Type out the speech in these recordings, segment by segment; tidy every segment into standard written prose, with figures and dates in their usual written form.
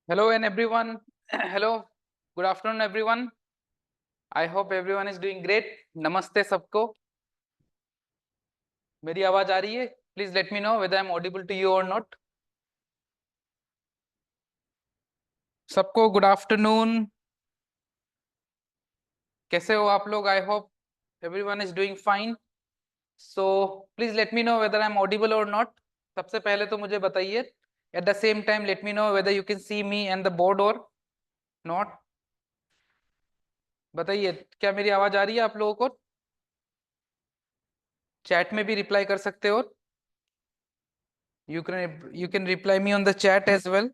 Hello and everyone. Hello. Good afternoon everyone. I hope everyone is doing great. नमस्ते सबको. मेरी आवाज आ रही है? Please let me know whether I'm audible to you or not. सबको good afternoon. कैसे हो आप लोग? I hope everyone is doing fine. So please let me know whether I'm audible or not. सबसे पहले तो मुझे बताइए. At the same time let me know whether you can see me and the board or not. बताइए क्या मेरी आवाज आ रही है आप लोगों को? चैट में भी रिप्लाई कर सकते हो. You can reply me on the chat as well.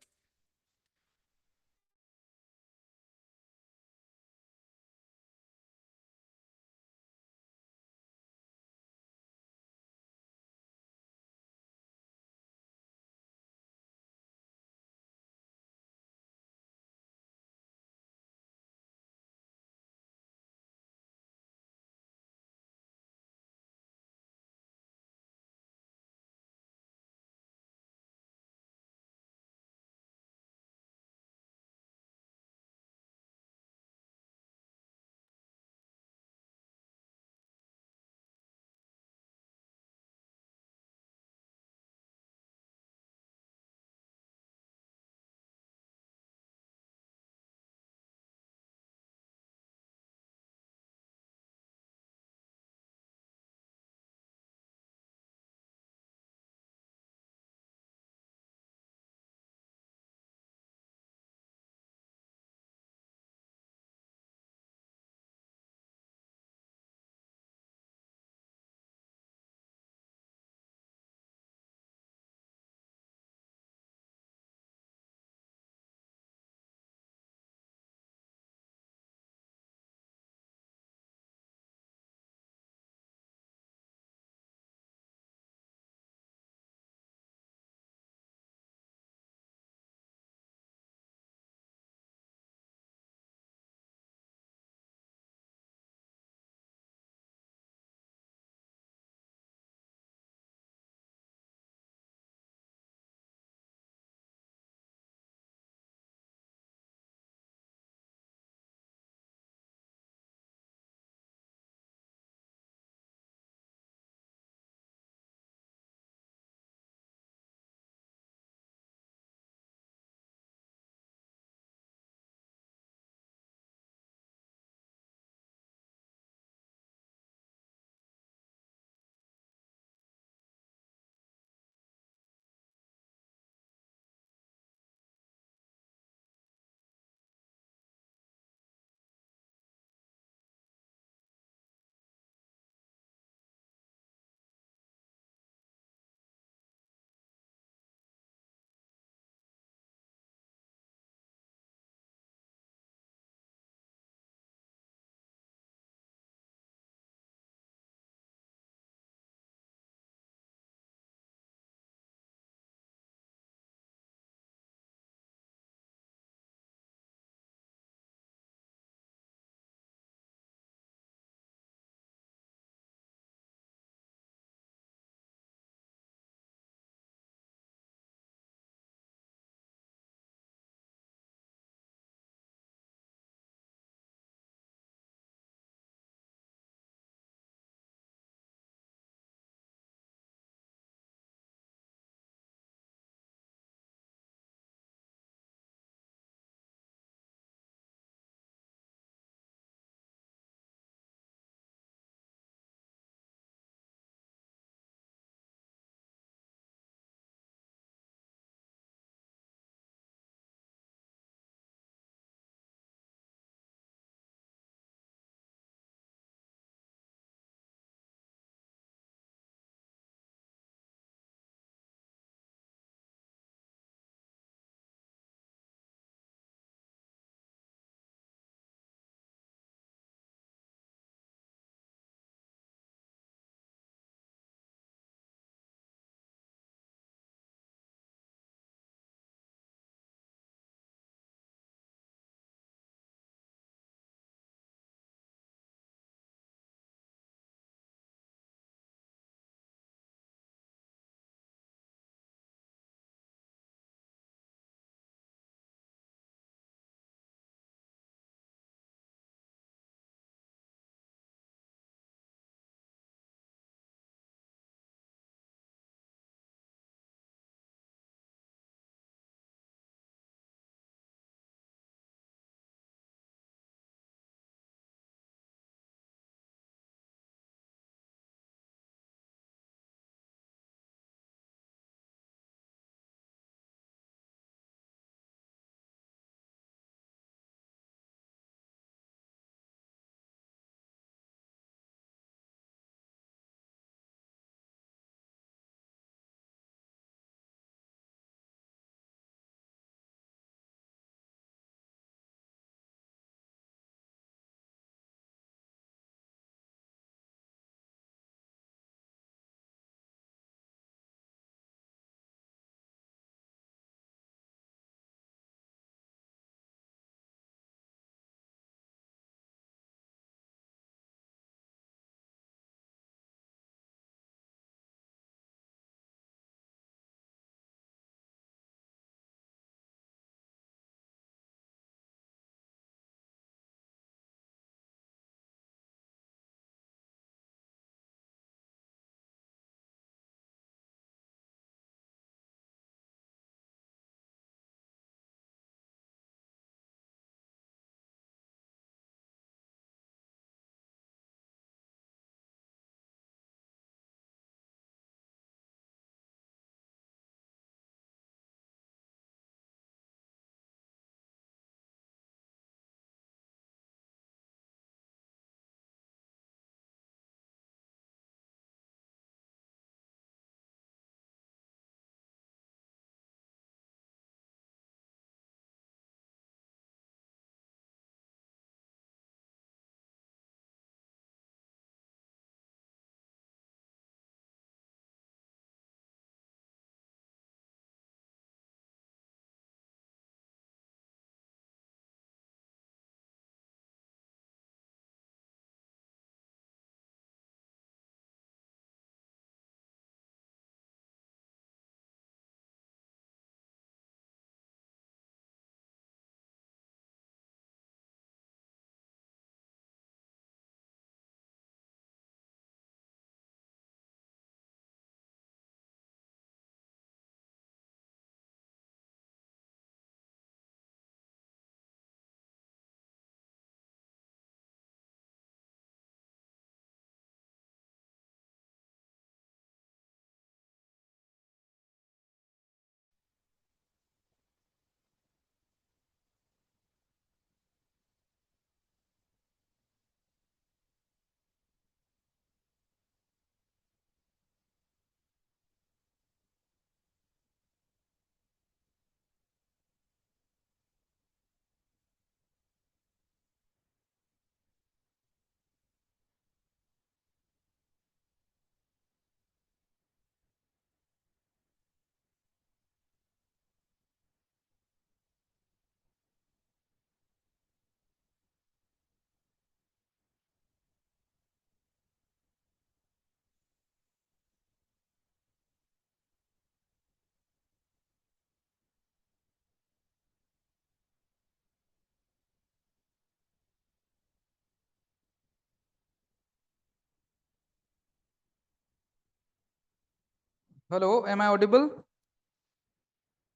Hello, am I audible?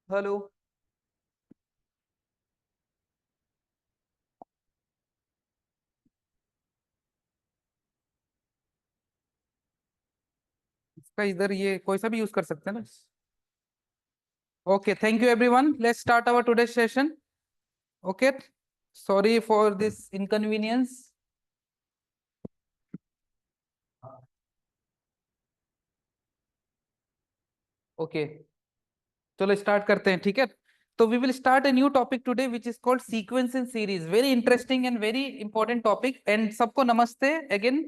Hello. इसका इधर ये कोई सा भी यूज कर सकते हैं ना. Okay, thank you everyone. Let's start our today's session. Okay. Sorry for this inconvenience. Okay. चलो स्टार्ट करते हैं, ठीक है. तो we will start a new topic today which is called sequence in series. Very interesting and very important topic. And सबको नमस्ते again.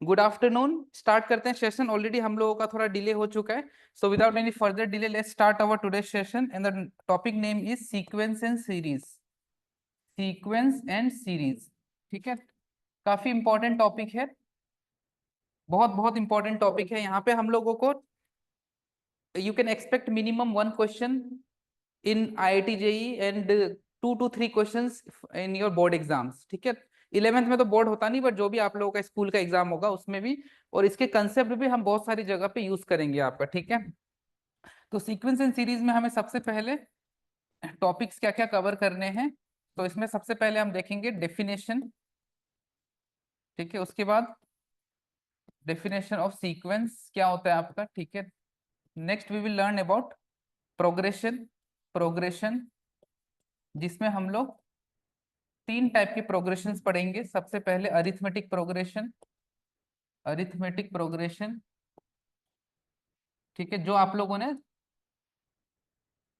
Good afternoon. Start करते हैं सेशन. ऑलरेडी हम लोगों का थोड़ा डिले हो चुका है. So without any further delay let's start our today session and the topic name is sequence and series. Sequence and series. ठीक है. काफी इंपॉर्टेंट टॉपिक है. बहुत बहुत इंपॉर्टेंट टॉपिक है. यहाँ पे हम लोगों को you can expect minimum one question in IIT JEE and 2 to 3 questions in your board exams. ठीक है. 11th में तो बोर्ड होता नहीं, बट जो भी आप लोगों का स्कूल का एग्जाम होगा उसमें भी. और इसके कंसेप्ट भी हम बहुत सारी जगह पे यूज करेंगे आपका. ठीक है. तो सीक्वेंस एंड सीरीज में हमें सबसे पहले टॉपिक्स क्या क्या कवर करने हैं. तो इसमें सबसे पहले हम देखेंगे डेफिनेशन. ठीक है. उसके बाद डेफिनेशन ऑफ सीक्वेंस क्या होता है आपका. ठीक है. Next we will learn about progression. Progression जिसमें हम लोग 3 टाइप के प्रोग्रेशन पढ़ेंगे. सबसे पहले अरिथमेटिक प्रोग्रेशन. Arithmetic progression. ठीक है. जो आप लोगों ने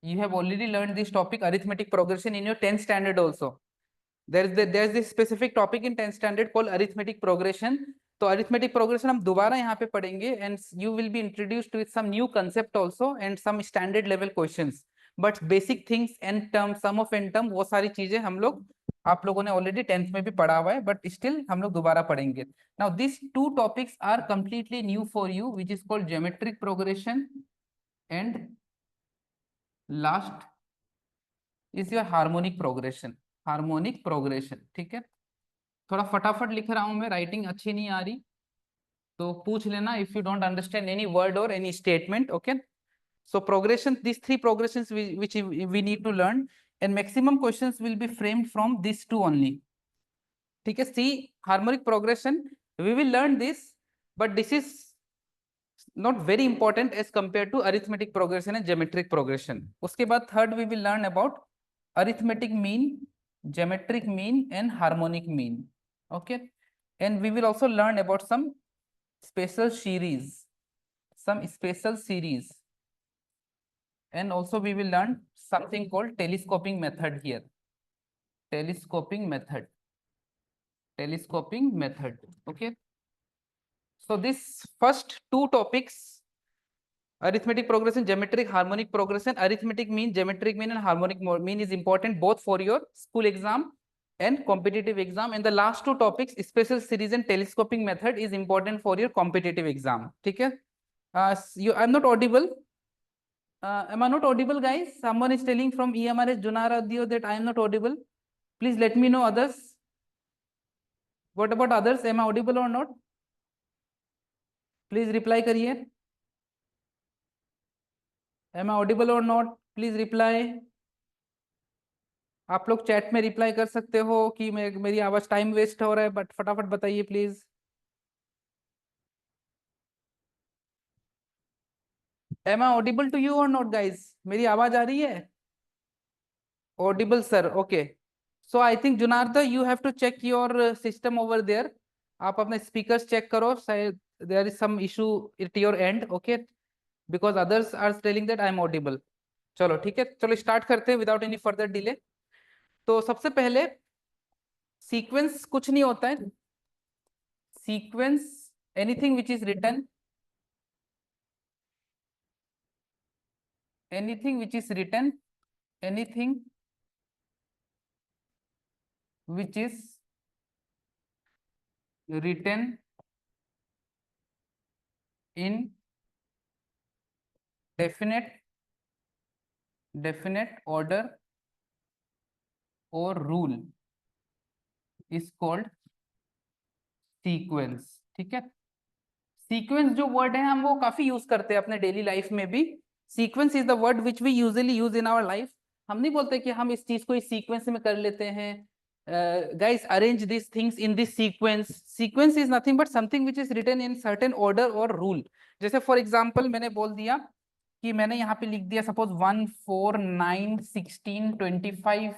you have already learned this topic arithmetic progression in your 10th standard also. There's this specific topic in 10th standard called arithmetic progression. तो arithmetic progression हम दोबारा यहाँ पे पढ़ेंगे and you will be introduced with some new concept also and some standard level questions. But basic things and term, sum of n term, वो सारी चीजें हम लोग आप लोगों ने ऑलरेडी 10th में भी पढ़ा हुआ है, बट स्टिल हम लोग दोबारा पढ़ेंगे. Now this 2 topics are completely new for you which is called geometric progression and last is your harmonic progression. Harmonic progression. ठीक है. थोड़ा फटाफट लिख रहा हूं मैं, राइटिंग अच्छी नहीं आ रही तो पूछ लेना if you don't understand any word और any statement. Okay. So progression, these 3 progressions which we need to learn, and maximum questions will be framed from these 2 only. ठीक है. See harmonic progression we will learn this, but this is not very important as compared to arithmetic progression and geometric progression. उसके बाद third we will learn about arithmetic mean, geometric mean and harmonic mean. Okay. And we will also learn about some special series, and also we will learn something called telescoping method here. Telescoping method. Okay. So this first 2 topics, arithmetic progression, geometric, harmonic progression, arithmetic mean, geometric mean and harmonic mean is important both for your school exam and competitive exam. And the last 2 topics, special series and telescoping method, is important for your competitive exam. ठीक है. I'm not audible. Am I not audible, guys? Someone is telling from EMRS Junaradeo that I am not audible. Please let me know others. What about others? Am I audible or not? Please reply करिए. Am I audible or not? Please reply. आप लोग chat में reply कर सकते हो कि मेरी आवाज टाइम वेस्ट हो रहा है, बट फटाफट बताइए please. Am I audible to you or not, guys? मेरी आवाज आ रही है? Audible, sir. Okay. So I think Junarda, you have to check your system over there. आप अपने speakers check करो, शायद there is some issue at your end. Okay. Because others are telling that I am audible. चलो ठीक है. चलो start करते हैं without any further delay. तो सबसे पहले सीक्वेंस कुछ नहीं होता है. Sequence anything which is written, anything which is written, anything which is written in definite order or rule is called sequence. ठीक है. सीक्वेंस जो वर्ड है हम वो काफी यूज करते हैं अपने डेली लाइफ में भी। Sequence is the word which we usually use in our life. हम नहीं बोलते कि हम इस चीज को इस सीक्वेंस में कर लेते हैं। Guys arrange this things in this sequence. Sequence is nothing but something which is written in certain order और रूल। जैसे फॉर एग्जाम्पल मैंने बोल दिया कि मैंने यहाँ पे लिख दिया suppose 1 4 9 16 25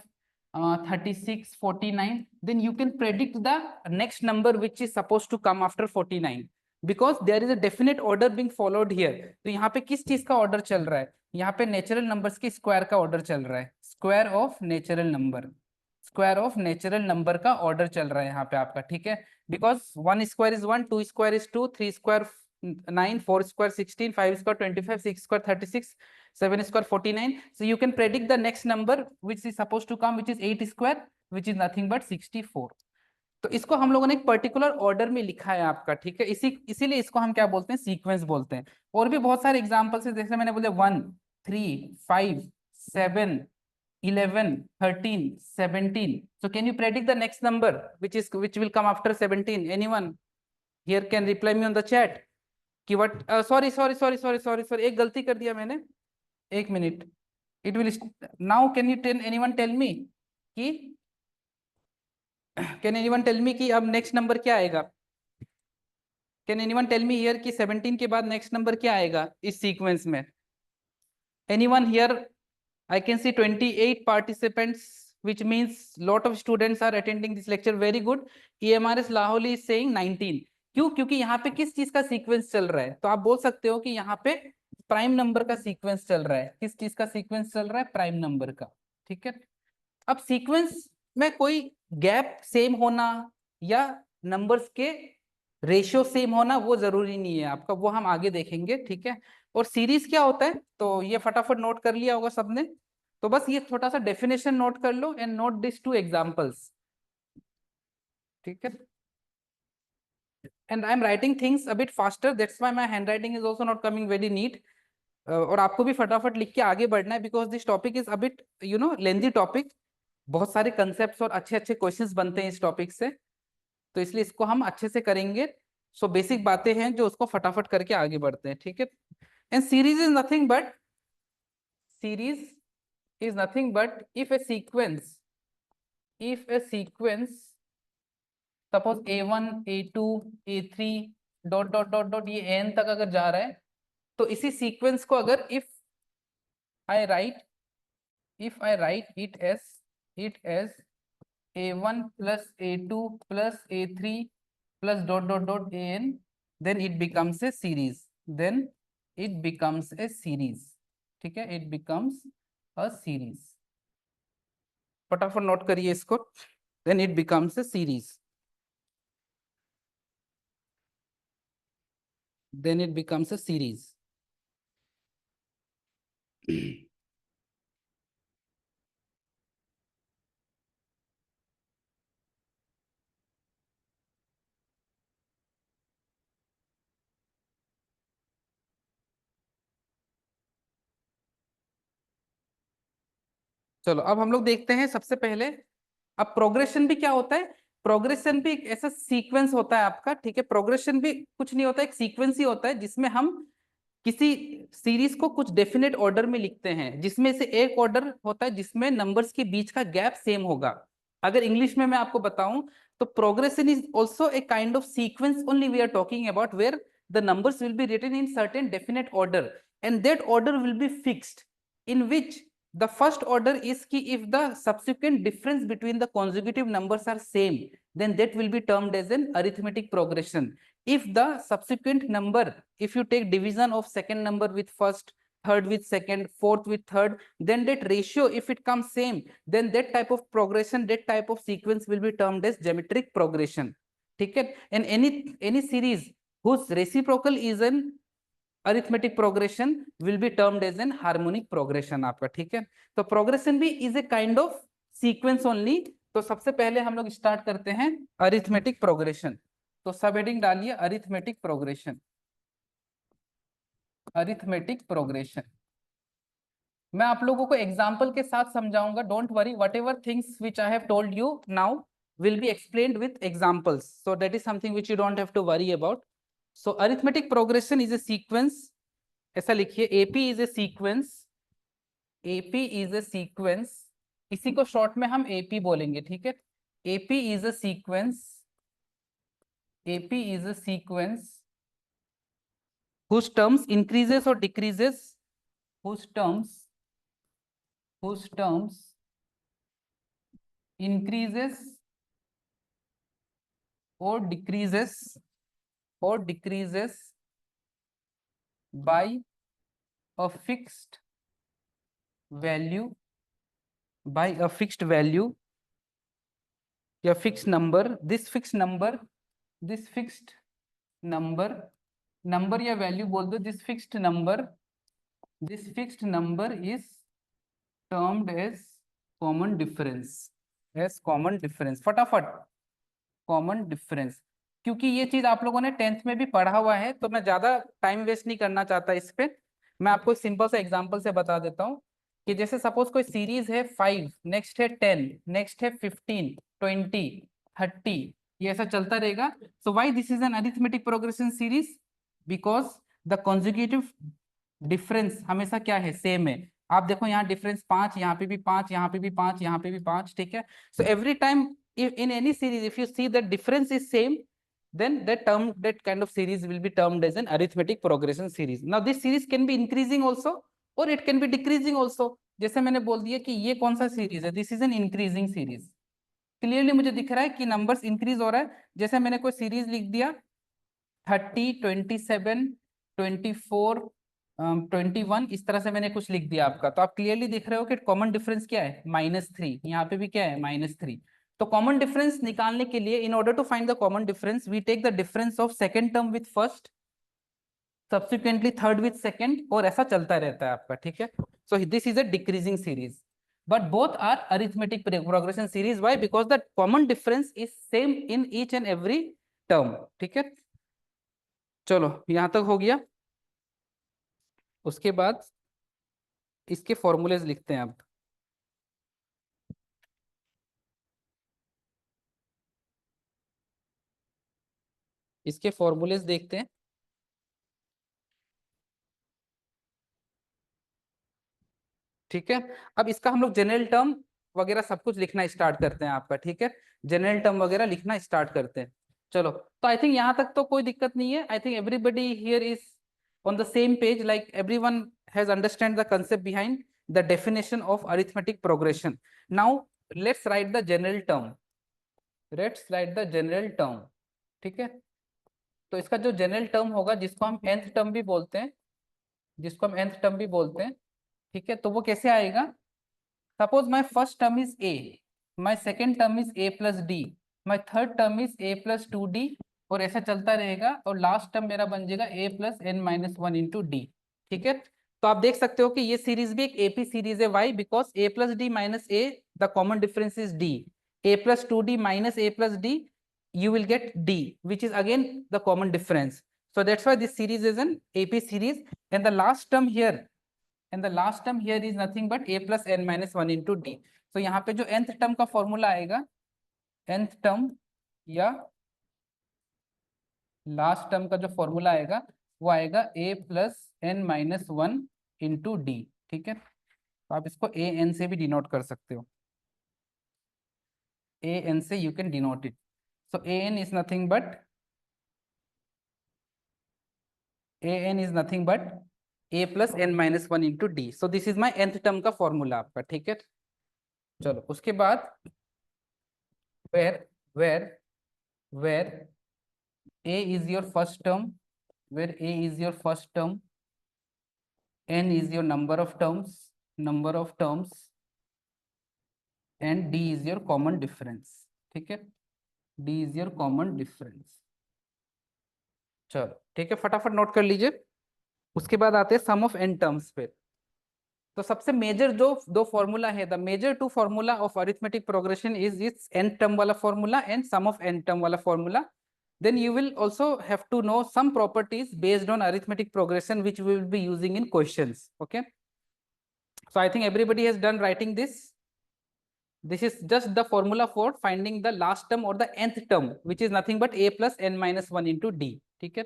36 49, then you can predict the next number which is supposed to come after 49 because there is a definite order being followed here। तो यहाँ पे किस चीज का ऑर्डर चल रहा है? यहाँ पे नेचुरल नंबर्स के स्क्वायर का ऑर्डर चल रहा है। Square of natural number, square of natural number का ऑर्डर चल रहा है यहाँ पे आपका, ठीक है। Because 1 square is 1, 2 square is 2, 3 square 9, 4 square 16, 5 square 25, 6 square 36, 7 square 49. So you can predict the next number which is supposed to come, which is 8 square, which is nothing but 64। तो इसको हम लोगों ने एक पर्टिकुलर ऑर्डर में लिखा है आपका, ठीक है। इसीलिए इसको हम क्या बोलते हैं? सीक्वेंस बोलते हैं। और भी बहुत सारे एग्जांपल्स है, जैसे मैंने बोला 1 3 5 7 11 13 17। So can you predict the next number which will come after 17? Anyone here can reply me on the chat कि what, sorry sorry sorry sorry sorry sorry, एक गलती कर दिया मैंने, एक minute. It will now, can you tell anyone tell me कि can anyone tell me कि अब नेक्स्ट नंबर क्या आएगा? Can anyone tell me here कि 17 के बाद नेक्स्ट नंबर क्या आएगा इस सीक्वेंस में? Anyone here? I can C 28 participants, which means lot of students are attending this lecture. Very good. EMRS Laholi is saying 19। क्यों? क्योंकि यहाँ पे किस चीज का सीक्वेंस चल रहा है? तो आप बोल सकते हो कि यहाँ पे प्राइम नंबर का सीक्वेंस चल रहा है। किस चीज का सीक्वेंस चल रहा है? प्राइम नंबर का, ठीक है। अब सीक्वेंस में कोई गैप सेम होना या नंबर्स के रेशियो सेम होना वो जरूरी नहीं है आपका, वो हम आगे देखेंगे, ठीक है। और सीरीज क्या होता है तो ये फटाफट नोट कर लिया होगा सबने। तो बस ये छोटा सा डेफिनेशन नोट कर लो एंड नोट दिस 2 एग्जांपल्स, ठीक है। And I am writing things a bit faster, that's why my handwriting is also not coming very neat. और आपको भी फटाफट लिख के आगे बढ़ना है because this topic is a bit lengthy topic. बहुत सारे कंसेप्ट्स और अच्छे अच्छे क्वेश्चंस बनते हैं इस टॉपिक से, तो इसलिए इसको हम अच्छे से करेंगे। सो बेसिक बातें हैं जो उसको फटाफट करके आगे बढ़ते हैं, ठीक है। And series is nothing but, series is nothing but if a sequence suppose a1 a2 a3 dot dot dot dot ये n तक अगर जा रहा है, तो इसी सीक्वेंस को अगर I write it as a1 plus a2 plus a3 plus dot dot dot an, then it becomes a series, ठीक है। it becomes a series। फटाफट नोट करिए इसको, then it becomes a series, then it becomes a series। चलो अब हम लोग देखते हैं सबसे पहले, अब प्रोग्रेशन भी क्या होता है? प्रोग्रेशन भी एक ऐसा सीक्वेंस होता है आपका, ठीक है। प्रोग्रेशन भी कुछ नहीं होता, एक सीक्वेंस ही होता है जिसमें हम किसी सीरीज को कुछ डेफिनेट ऑर्डर में लिखते हैं, जिसमें से एक ऑर्डर होता है जिसमें नंबर्स के बीच का गैप सेम होगा। अगर इंग्लिश में मैं आपको बताऊं तो progression is also a kind of sequence only we are talking about, where the numbers will be written in certain definite order and that order will be fixed, in which the first order is ki if the subsequent difference between the consecutive numbers are same, then that will be termed as an arithmetic progression। if the subsequent number, if you take division of second number with first, third with second, fourth with third, then that ratio if it comes same, then that type of progression, that type of sequence will be termed as geometric progression, ठीक है। and any series whose reciprocal is an arithmetic progression will be termed as an harmonic progression आपका, ठीक है। तो progression भी is a kind of sequence only. तो सबसे पहले हम लोग स्टार्ट करते हैं अरिथमेटिक प्रोग्रेशन। तो सब हेडिंग डालिए अरिथमेटिक प्रोग्रेशन, अरिथमेटिक प्रोग्रेशन। मैं आप लोगों को एग्जाम्पल के साथ समझाऊंगा, don't worry, what ever things which I have told you now will be explained with examples, so that is something which you don't have to worry about। So arithmetic progression is a sequence, ऐसा लिखिए, AP is a sequence, AP is a sequence, इसी को short में हम AP बोलेंगे, ठीक है। AP is a sequence, AP is a sequence whose terms increases or decreases, whose terms increases or decreases by a fixed value, by a fixed value या fixed number, this fixed number या value बोल दो, this fixed number is termed as common difference, फटाफट common difference. क्योंकि ये चीज आप लोगों ने 10th में भी पढ़ा हुआ है, तो मैं ज्यादा टाइम वेस्ट नहीं करना चाहता इस पे। मैं आपको एक सिंपल सा एग्जांपल से बता देता हूँ कि जैसे सपोज कोई सीरीज है 5, नेक्स्ट है 10, नेक्स्ट है 15, 20, 30, ये ऐसा चलता रहेगा। So why this is an arithmetic progression series? Because the conjugative difference हमेशा क्या है, सेम है। आप देखो यहाँ डिफरेंस 5, यहाँ पे भी 5, यहाँ पे भी 5, यहाँ पे भी 5, ठीक है। So every time in any series, if you see the difference is same, then that kind of series will be termed as an arithmetic progression series. Now this series can be increasing also or it can be decreasing also. जैसे मैंने बोल दिया कि ये कौन सा series है, this is an increasing series. Clearly मुझे दिख रहा है कि नंबर्स इंक्रीज हो रहा है। जैसे मैंने कोई सीरीज लिख दिया 30, 27, 24, 21, इस तरह से मैंने कुछ लिख दिया आपका, तो आप क्लियरली दिख रहे हो कि कॉमन डिफरेंस क्या है, -3। यहाँ पे भी क्या है, -3। तो कॉमन डिफरेंस निकालने के लिए, in order to find the common difference, we take the difference of second term with first, subsequently third with second, और ऐसा चलता रहता है आपका, ठीक है। So this is a decreasing series, but both are arithmetic progression series. Why? Because the common difference is same in each and every term, ठीक है। चलो यहां तक हो गया। उसके बाद इसके फॉर्मूलेज लिखते हैं अब। इसके फॉर्मूलेज देखते हैं, ठीक है। अब इसका हम लोग जनरल टर्म वगैरह सब कुछ लिखना स्टार्ट करते हैं आपका, ठीक है। जनरल टर्म वगैरह लिखना स्टार्ट करते हैं। चलो, तो आई थिंक यहाँ तक तो कोई दिक्कत नहीं है। I think everybody here is on the same page, like everyone has understand the concept behind the definition of arithmetic progression. Now let's write the general term, ठीक है। तो इसका जो जनरल टर्म होगा, जिसको हम nth टर्म भी बोलते हैं, ठीक है, तो वो कैसे आएगा? Suppose my first term is a, my second term is a plus d, my third term is a plus 2d, और ऐसा चलता रहेगा, और लास्ट टर्म मेरा बन जाएगा a plus n minus 1 into D, ठीक है। तो आप देख सकते हो कि ये सीरीज भी एक एपी सीरीज है। Why? Because a plus d minus a, the common difference is d, a plus 2d minus a plus d, you will get d, which is again the common difference. So that's why this series is an AP series, and the last term here is nothing but a plus n minus 1 into d. So यहाँ पे जो nth term का formula आएगा, nth term या last term का जो formula आएगा, वो आएगा a plus n minus 1 into D, ठीक है। तो आप इसको a n से भी डिनोट कर सकते हो, a n से you can denote it. So a n is nothing but a plus n minus 1 into d. So this is my nth term का फॉर्मूला आपका, ठीक है। चलो उसके बाद where a is your first term, n is your number of terms, and d is your common difference, ठीक है। d is your common difference। चलो ठीक है, फटाफट नोट कर लीजिए। उसके बाद आते हैं सम ऑफ n टर्म्स पे। तो सबसे मेजर जो दो फॉर्मूला है, the major two formula of arithmetic progression is its n term वाला formula and sum of n term वाला formula. Then you will also have to know some properties based on arithmetic progression, which we will be using in questions. Okay. So I think everybody has done writing this. This is just the formula for finding the last term or the nth term, which is nothing but a plus n minus 1 into d. ठीक है।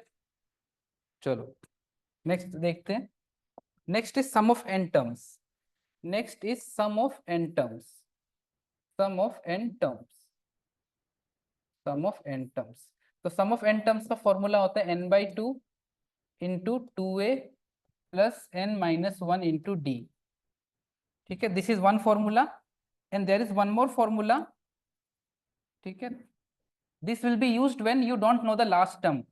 चलो next देखते हैं। Next is sum of n terms. Next is sum of n terms. Sum of n terms. Sum of n terms. तो sum of n terms का formula होता है n/2 into 2a plus n-1 into d। ठीक है, this is one formula and there is one more formula. ठीक है, this will be used when you don't know the last term.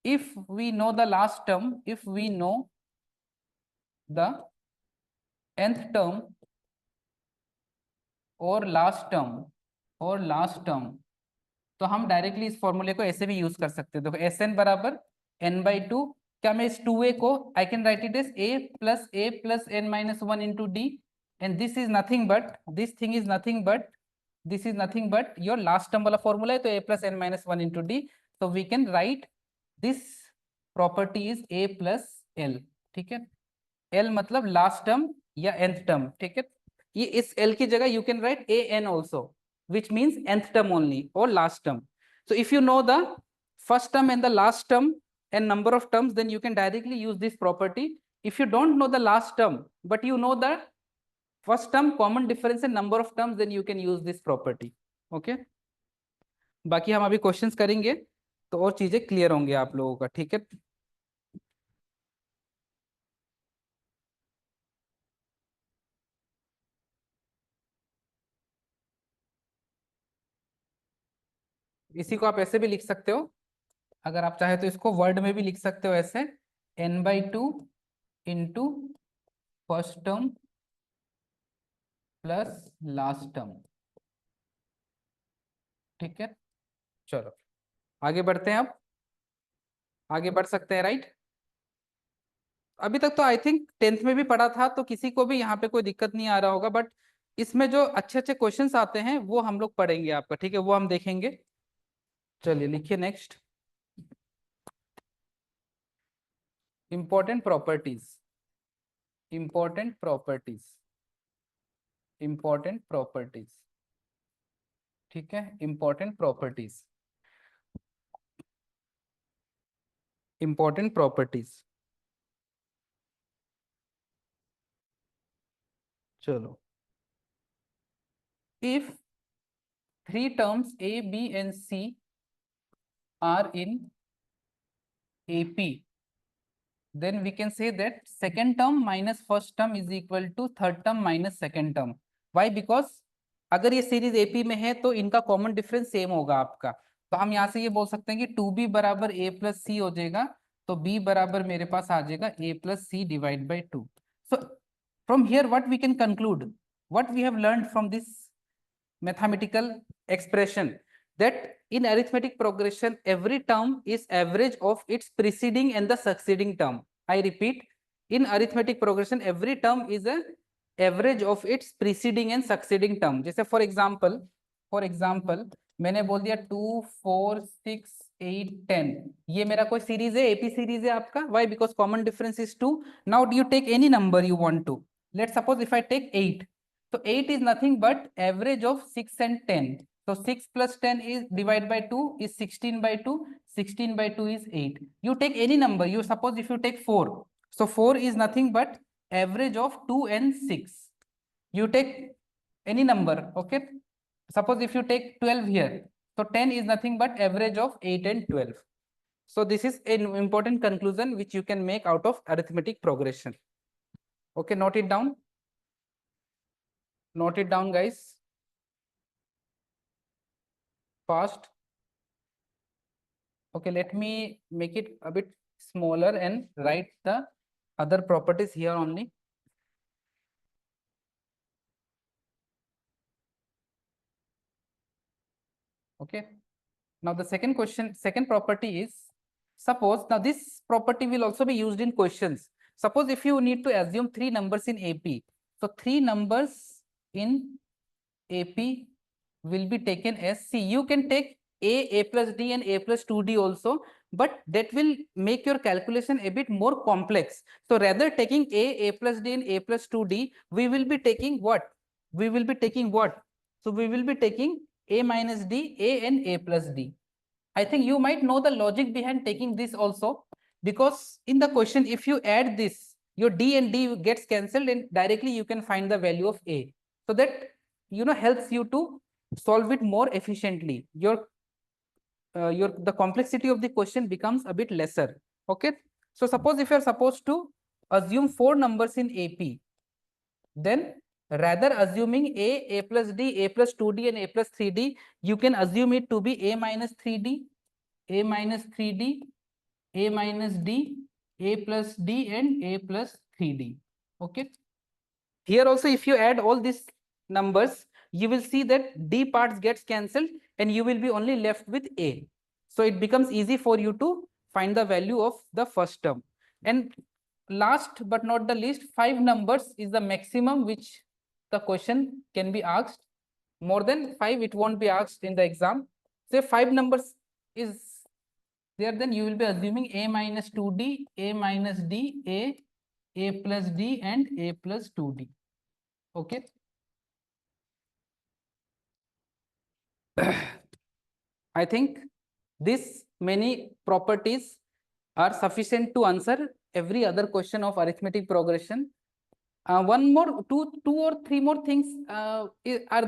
if we know the last term, if we know the nth term और last term तो हम directly इस फॉर्मूले को ऐसे भी यूज कर सकते हैं। देखो एस एन बराबर n/2। क्या मैं इस 2a को I can write it as a plus n-1 into D and this is nothing but this is nothing but your last term वाला फॉर्मूला है, तो a plus n-1 into D. तो we can write this property is a plus l। ठीक है, l मतलब last term या nth term. ठीक है, ये इस l की जगह you can write a n also which means nth term only or last term. So if you know the first term and the last term and number of terms, then you can directly use this property. If you don't know the last term but you know the first term, common difference in number of terms, then you can use this property. Okay, बाकी हम अभी questions करेंगे तो और चीजें clear होंगे आप लोगों का। ठीक है, इसी को आप ऐसे भी लिख सकते हो, अगर आप चाहे तो इसको वर्ड में भी लिख सकते हो ऐसे n/2 into first term plus last term. ठीक है, चलो आगे बढ़ते हैं। अब आगे बढ़ सकते हैं, राइट। अभी तक तो आई थिंक 10th में भी पढ़ा था, तो किसी को भी यहाँ पे कोई दिक्कत नहीं आ रहा होगा, बट इसमें जो अच्छे अच्छे क्वेश्चंस आते हैं वो हम लोग पढ़ेंगे आपका। ठीक है, वो हम देखेंगे। चलिए लिखिए next, important properties. Important properties. Important properties. ठीक है, इंपॉर्टेंट प्रॉपर्टीज। Important properties. चलो, if three terms a b and c are in AP, then we can say that second term minus first term is equal to third term minus second term. Why? Because अगर ये series AP में है तो इनका common difference same होगा आपका। तो हम यहाँ से ये बोल सकते हैं कि 2b बराबर a प्लस सी हो जाएगा, तो b बराबर मेरे पास आ जाएगा a plus c divide by 2। So from here what we can conclude, what we have learned from this mathematical expression, that in arithmetic progression every term is average of its preceding and the succeeding term. I repeat, in arithmetic progression every term is a average of its preceding and succeeding term. जैसे for example मैंने बोल दिया 2 4 6 8 10, ये मेरा कोई series है, AP series है आपका। Why? Because common difference is 2. Now do you take any number you want to. Let's suppose if I take 8, so 8 is nothing but average of 6 and 10. So 6 plus 10 is divided by 2 is 16 by 2. 16 by 2 is 8. You take any number. You suppose if you take 4. So 4 is nothing but average of 2 and 6. You take any number. Okay. Suppose if you take 12 here. So 10 is nothing but average of 8 and 12. So this is an important conclusion which you can make out of arithmetic progression. Okay. Note it down. Note it down, guys. Fast. Okay, let me make it a bit smaller and write the other properties here only. Okay. Now the second question, second property is, suppose, now this property will also be used in questions. Suppose if you need to assume three numbers in AP. So three numbers in AP will be taken as, see, you can take a plus d and a plus 2d also, but that will make your calculation a bit more complex. So rather taking a plus d and a plus 2d, we will be taking what? We will be taking what? So we will be taking a minus d, a and a plus d. I think you might know the logic behind taking this also. because in the question, if you add this, your D and D gets cancelled and directly you can find the value of A. So that, helps you to solve it more efficiently. The complexity of the question becomes a bit lesser. Okay. So suppose if you are supposed to assume 4 numbers in AP, then rather assuming A plus D, A plus 2D and A plus 3D, you can assume it to be A minus 3D, A minus 3D, A minus D, A plus D and A plus 3D. Okay. Here also, if you add all these numbers, you will see that D parts gets cancelled and you will be only left with A. So it becomes easy for you to find the value of the first term. And last but not the least, 5 numbers is the maximum which the question can be asked. More than 5, it won't be asked in the exam. Say 5 numbers is there, then you will be assuming A minus 2D, A minus D, A plus D and A plus 2D. Okay. I think this many properties are sufficient to answer every other question of arithmetic progression. One more, two or three more things are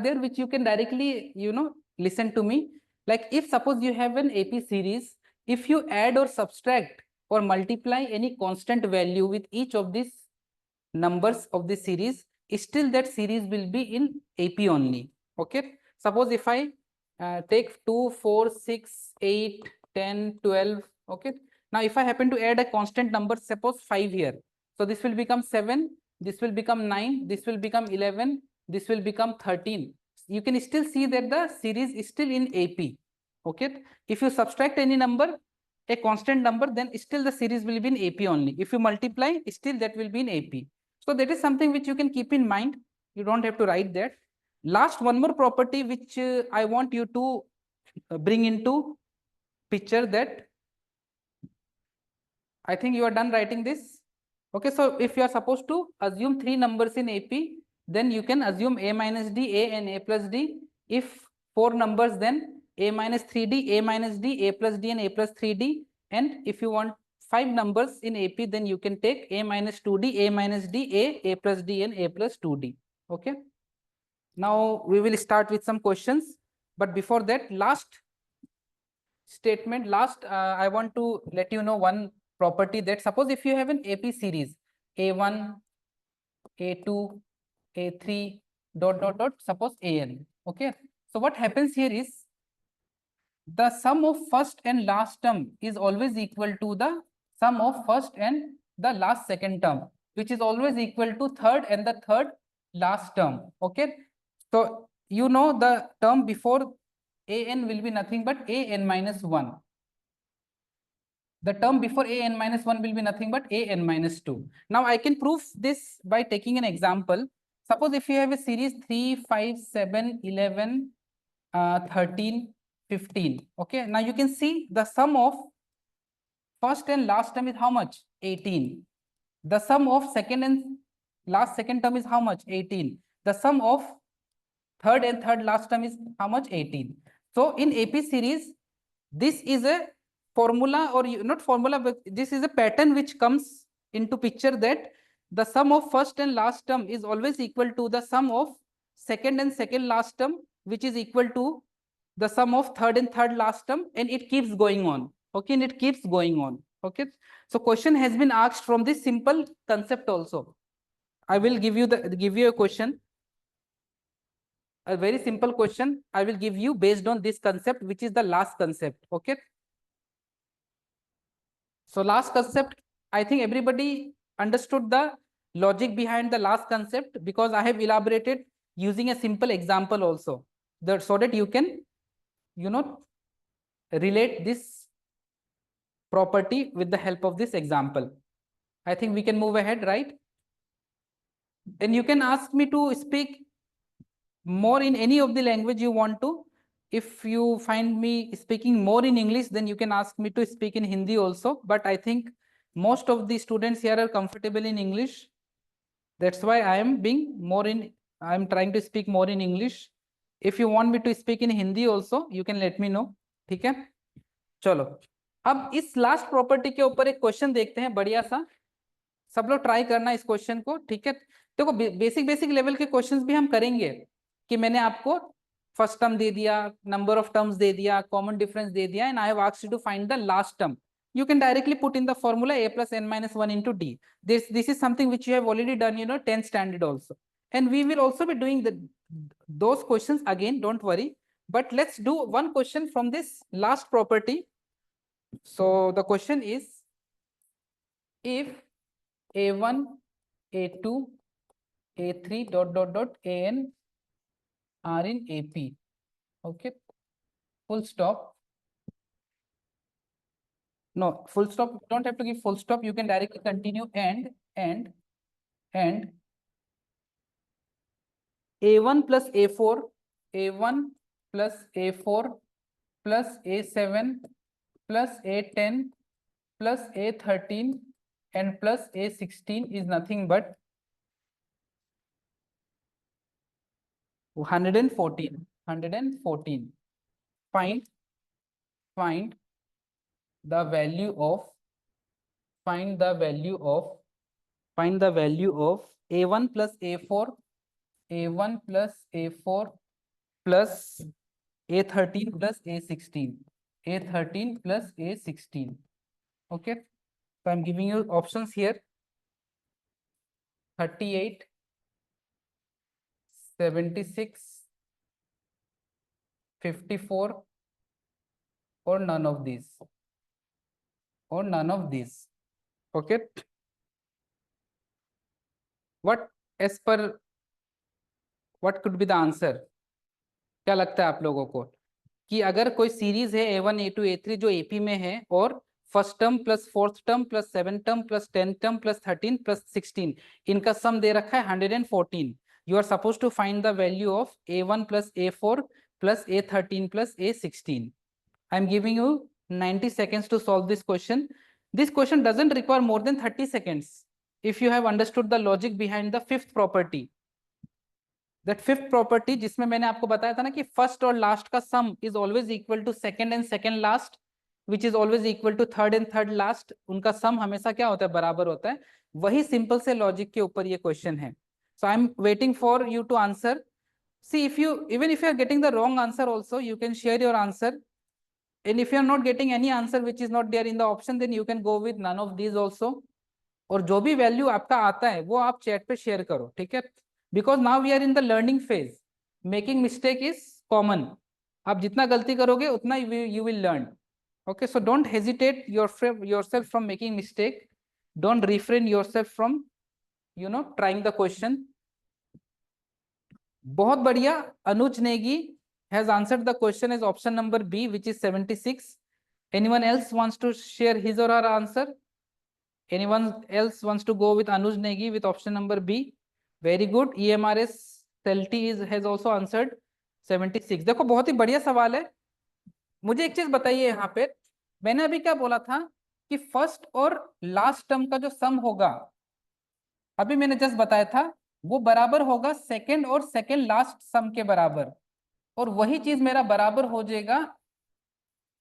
there which you can directly, listen to me. Like if suppose you have an AP series, if you add or subtract or multiply any constant value with each of these numbers of the series, still that series will be in AP only. Okay. Suppose if I take 2, 4, 6, 8, 10, 12. Okay. Now, if I happen to add a constant number, suppose 5 here. So this will become 7, this will become 9, this will become 11, this will become 13. You can still see that the series is still in AP. Okay. If you subtract any number, a constant number, then still the series will be in AP only. If you multiply, still that will be in AP. So that is something which you can keep in mind. You don't have to write that. Last, one more property which I want you to bring into picture, that I think you are done writing this. Okay, so if you are supposed to assume 3 numbers in AP, then you can assume A minus D, A and A plus D. If 4 numbers, then A minus 3D, A minus D, A plus D and A plus 3D. And if you want 5 numbers in AP, then you can take A minus 2D, A minus D, A plus D and A plus 2D. Okay. Now we will start with some questions, but before that, last statement, I want to let you know one property, that suppose if you have an AP series A1, A2, A3, dot, suppose AN. Okay. So what happens here is the sum of first and last term is always equal to the sum of first and the last second term, which is always equal to third and the third last term. Okay. So the term before AN will be nothing but AN minus 1. The term before AN minus 1 will be nothing but AN minus 2. Now I can prove this by taking an example. Suppose if you have a series 3, 5, 7, 11, 13, 15. Okay. Now you can see the sum of first and last term is how much? 18. The sum of second and last second term is how much? 18. The sum of third and third last term is how much? 18. So in AP series, this is a formula, or not formula, but this is a pattern which comes into picture, that the sum of first and last term is always equal to the sum of second and second last term, which is equal to the sum of third and third last term, and it keeps going on. Okay, and it keeps going on. Okay, so question has been asked from this simple concept also. I will give you a question, a very simple question I will give you based on this concept, which is the last concept. Okay. So last concept, I think everybody understood the logic behind the last concept, because I have elaborated using a simple example also, so that you can, relate this property with the help of this example. I think we can move ahead, right? And you can ask me to speak more in any of the language you want to. If you find me speaking more in English, then you can ask me to speak in Hindi also. But I think most of the students here are comfortable in English. That's why I am trying to speak more in English. If you want me to speak in Hindi also, you can let me know. ठीक है? चलो. अब इस last property के ऊपर एक question देखते हैं बढ़िया सा, सब लोग ट्राई करना इस क्वेश्चन को, ठीक है। देखो बेसिक बेसिक लेवल के क्वेश्चंस भी हम करेंगे, कि मैंने आपको फर्स्ट टर्म दे दिया, नंबर ऑफ टर्म्स दे दिया, कॉमन डिफरेंस दे दिया, and I have asked you to find the last term. You can directly put in the formula a plus n minus 1 into d. This is something which you have already done, 10th standard also. And we will also be doing those questions again, don't worry. But let's do one question from this last property. So the question is, if a1, a2, a3 dot dot dot an are in AP, okay, full stop. No, full stop, you don't have to give full stop, you can directly continue and a1 plus a4, a1 plus a4 plus a7 plus a10 plus a13 and plus a16 is nothing but 114. Find the value of a1 plus a4, a1 plus a4 plus a13 plus a16, a13 plus a16. Okay, so I'm giving you options here: 38, 76, 54, or none of these, okay. What as per what could be the answer? क्या लगता है आप लोगों को कि अगर कोई series है A1, A2, A3 जो AP में है, और first term plus fourth term plus 7 term plus 10 term plus 13 plus 16, इनका सम दे रखा है 114, you are suppose to find the value of A1 plus A4 plus A13 plus A16. I am giving you 90 seconds to solve this question. This question doesn't require more than 30 seconds if you have understood the logic behind the fifth property. That fifth property जिसमें मैंने आपको बताया था ना कि first और last का sum is always equal to second and second last, which is always equal to third and third last, उनका सम हमेशा क्या होता है, बराबर होता है. वही सिंपल से लॉजिक के ऊपर ये क्वेश्चन है. So I am waiting for you to answer. See, if you even if you are getting the wrong answer also, you can share your answer, and if you are not getting any answer which is not there in the option, then you can go with none of these also. और जो भी value आपका आता है वो आप chat पे share करो, ठीक है. Because now we are in the learning phase, making mistake is common. आप जितना गलती करोगे उतना you will learn. Okay, so don't hesitate yourself from making mistake, don't refrain yourself from trying the question. बहुत बढ़िया. अनुज Negi has answered the question as option number B, which is 76. Anyone else wants to share his or her answer? Anyone else wants to go with Anuj Negi with option number B? Very good. EMRS Celti has also answered 76. देखो बहुत ही बढ़िया सवाल है. मुझे एक चीज बताइए यहाँ पे, मैंने अभी क्या बोला था कि फर्स्ट और लास्ट टर्म का जो सम होगा, अभी मैंने जस्ट बताया था, वो बराबर होगा सेकंड और सेकंड लास्ट सम के बराबर, और वही चीज मेरा बराबर हो जाएगा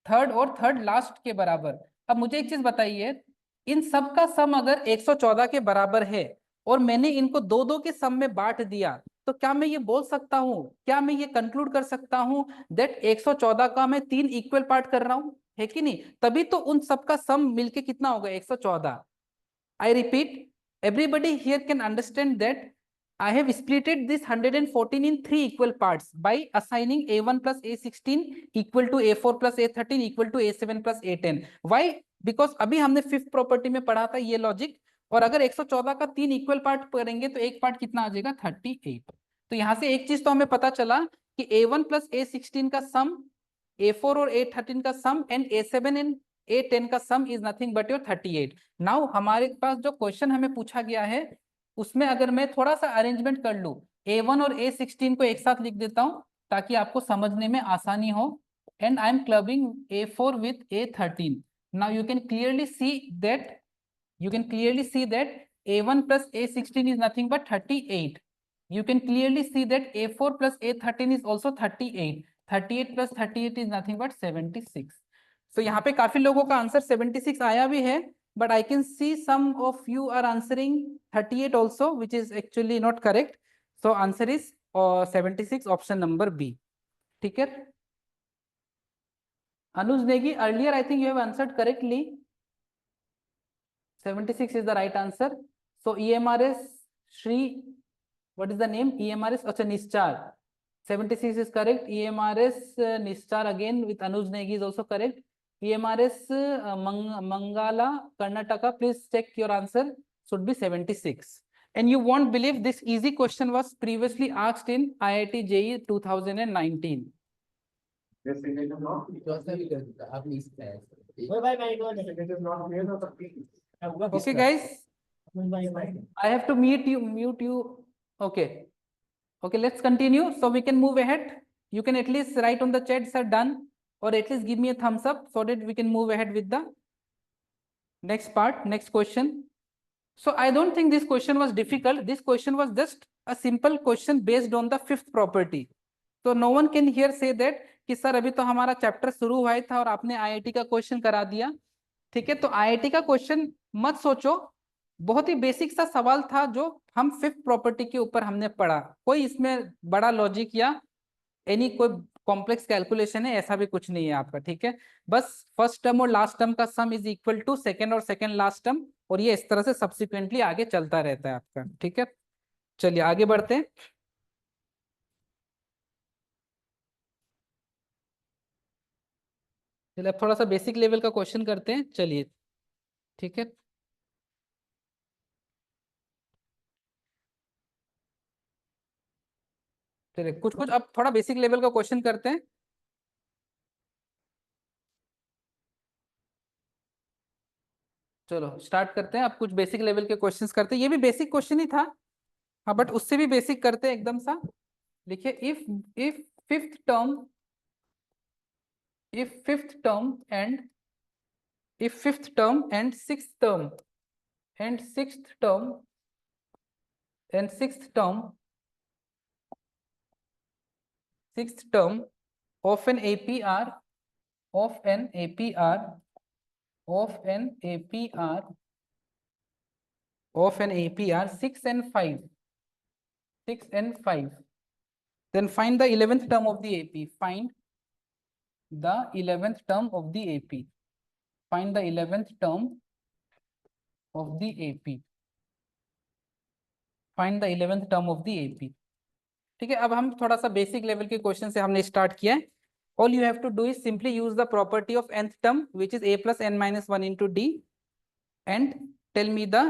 थर्ड और थर्ड लास्ट के बराबर. अब मुझे एक चीज बताइए, इन सब का सम अगर 114 के बराबर है और मैंने इनको दो दो के सम में बांट दिया, तो क्या मैं ये बोल सकता हूं, क्या मैं ये कंक्लूड कर सकता हूं दैट 114 का मैं 3 इक्वल पार्ट कर रहा हूं, है कि नहीं? तभी तो उन सब का सम मिलके कितना होगा, 114. I repeat, everybody here can understand that I have splitted this 114 in 3 equal parts by assigning A1 plus A16 equal to A4 plus A13 equal to A7 plus A10. Why? Because अभी हमने fifth property में पढ़ा था ये logic, और अगर 114 का 3 equal part करेंगे तो एक पार्ट कितना आ जाएगा, 38. तो यहाँ से एक चीज तो हमें पता चला कि A1 plus A16 का सम, A4 और A13 का sum and A7 and A10 का sum is nothing but your 38. Now हमारे पास जो क्वेश्चन हमें पूछा गया है उसमें अगर मैं थोड़ा सा अरेंजमेंट कर लूं, A1 और A16 को एक साथ लिख देता हूं ताकि आपको समझने में आसानी हो, and I am clubbing A4 with A13. Now you can clearly see that A1 plus A16 is nothing but 38. You can clearly see that A4 plus A13 is also 38. 38 plus 38 is nothing but 76. सो यहाँ पे काफी लोगों का answer 76 आया भी है, but I can see some of you are answering 38 also, which is actually not correct. So answer is 76, option number B. ठीक है। Anuj Negi, earlier I think you have answered correctly. 76 is the right answer. So EMRS Shri, what is the name? EMRS Acha Nischar. 76 is correct. EMRS Nischar again with Anuj Negi is also correct. EMRS Mangala Karnataka, please check your answer, should be 76. And you won't believe this easy question was previously asked in IIT JEE 2019. Okay guys, I have to mute you. Okay. Okay, let's continue. So we can move ahead. You can at least write on the chat, sir, done, or at least give me a thumbs up so that we can move ahead with the next part, next question. So I don't think this question was difficult. This question was just a simple question based on the fifth property. So no one can here say that कि sir अभी तो हमारा chapter शुरू हुआ ही था और आपने IIT का क्वेश्चन करा दिया। ठीक है, तो आईआईटी का क्वेश्चन मत सोचो, बहुत ही बेसिक सा सवाल था जो हम फिफ्थ प्रॉपर्टी के ऊपर हमने पढ़ा। कोई इसमें बड़ा लॉजिक या एनी कोई कॉम्प्लेक्स कैलकुलेशन है ऐसा भी कुछ नहीं है आपका। ठीक है, बस फर्स्ट टर्म और लास्ट टर्म का sum is equal to second और सेकेंड लास्ट टर्म, और ये इस तरह से सब्सिक्वेंटली आगे चलता रहता है आपका। ठीक है, चलिए आगे बढ़ते हैं। चलिए अब थोड़ा सा बेसिक लेवल का क्वेश्चन करते हैं, चलिए। ठीक है, चलिए कुछ कुछ अब थोड़ा बेसिक लेवल का क्वेश्चन करते हैं। चलो स्टार्ट करते हैं, अब कुछ बेसिक लेवल के क्वेश्चंस करते हैं। ये भी बेसिक क्वेश्चन ही था, हाँ, बट उससे भी बेसिक करते हैं एकदम सा। देखिए, if fifth term if fifth term and if fifth term and sixth term and sixth term and sixth term of an APR of an APR of an APR of an APR 6 and 5, 6 and 5, then find the 11th term of the AP. Find the 11th term of the AP. Find the 11th term of the AP. Find the 11th term of the AP. ठीक है, अब हम थोड़ा सा basic level के question से हमने start किया है। All you have to do is simply use the property of nth term which is a plus n minus 1 into d and tell me the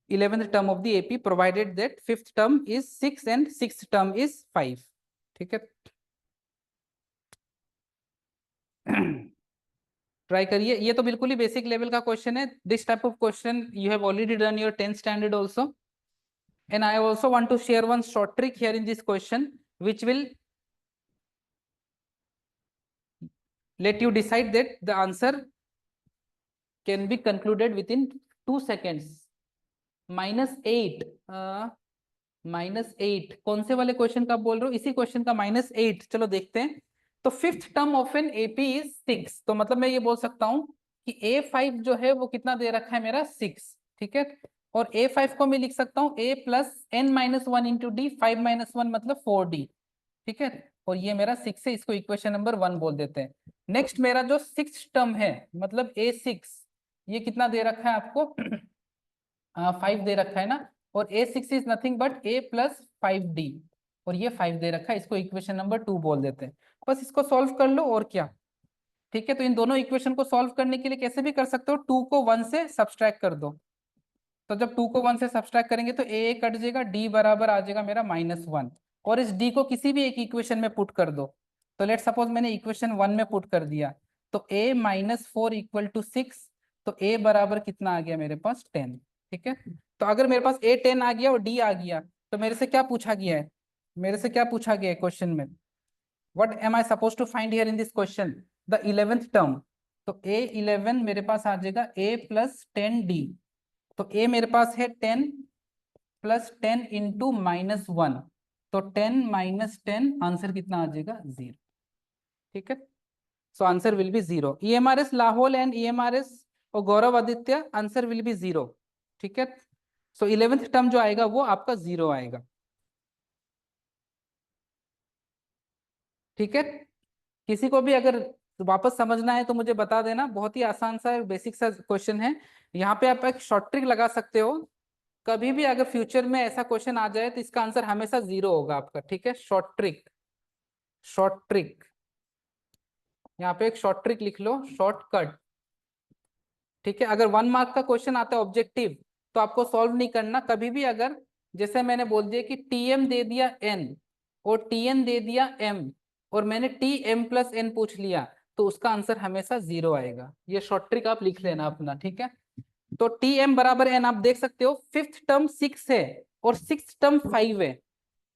11th term of the AP provided that fifth term is 6 and sixth term is 5. ठीक है, try करिए। ये तो बिल्कुल ही basic level का question है। This type of question you have already done your 10th standard also, and I also want to share one short trick here in this question which will let you decide that the answer can be concluded within 2 seconds. -8 -8 कौन से वाले question का बोल रहे हो? इसी question का -8। चलो देखते हैं। तो fifth term of an AP is 6, तो मतलब मैं ये बोल सकता हूं कि A5 जो है वो कितना दे रखा है मेरा 6। ठीक है, और A5 को मैं लिख सकता हूँ a plus n minus 1 into d, 5 minus 1 मतलब 4d। ठीक है, और ये मेरा 6 है, इसको इक्वेशन नंबर 1 बोल देते हैं। नेक्स्ट मेरा जो सिक्स टर्म है मतलब A6, ये कितना दे रखा है आपको? 5 दे रखा है ना, और A6 is nothing but a plus 5d, और ये 5 दे रखा है, इसको इक्वेशन नंबर 2 बोल देते हैं। बस इसको सॉल्व कर लो और क्या। ठीक है, तो इन दोनों इक्वेशन को सॉल्व करने के लिए कैसे भी कर सकते हो, 2 को 1 से सब्सट्रैक्ट कर दो। तो जब 2 को 1 से सब्सट्रैक्ट करेंगे तो a कट जाएगा, d बराबर आ जाएगा मेरा -1, और इस d को किसी भी एक इक्वेशन में पुट कर दो। तो लेट सपोज मैंने इक्वेशन 1 में पुट कर दिया, तो a -4 इक्वल टू 6, तो a बराबर कितना आ गया मेरे पास 10। ठीक है, तो अगर मेरे पास a 10 आ गया और d आ गया, तो मेरे से क्या पूछा गया है? मेरे से क्या पूछा गया है क्वेश्चन में? What am I suppose to find here in this question? The 11th term. तो a11 मेरे पास आ जाएगा a plus 10d, तो a मेरे पास है 10 plus 10 into -1, तो 10 minus 10 आंसर कितना आ जाएगा? 0। ठीक है, So answer will be 0. EMRS Lahol and EMRS और गौरव आदित्य, आंसर विल बी 0. ठीक है, सो 11th टर्म जो आएगा वो आपका 0 आएगा. ठीक है, किसी को भी अगर वापस समझना है तो मुझे बता देना. बहुत ही आसान सा बेसिक सा क्वेश्चन है. यहाँ पे आप एक शॉर्ट ट्रिक लगा सकते हो. कभी भी अगर फ्यूचर में ऐसा क्वेश्चन आ जाए तो इसका आंसर हमेशा 0 होगा आपका. ठीक है, शॉर्ट ट्रिक, शॉर्ट ट्रिक, यहाँ पे एक शॉर्ट ट्रिक लिख लो, शॉर्टकट. ठीक है, अगर 1 मार्क का क्वेश्चन आता है ऑब्जेक्टिव तो आपको सॉल्व नहीं करना कभी भी. अगर जैसे मैंने बोल दिया कि टीएम दे दिया एन और टीएन दे दिया एम और मैंने टी एम प्लस एन पूछ लिया तो उसका आंसर हमेशा 0 आएगा. ये शॉर्ट ट्रिक आप लिख लेना अपना. ठीक है, तो टी एम बराबर एन आप देख सकते हो. 5th टर्म 6 है और 6th टर्म 5 है.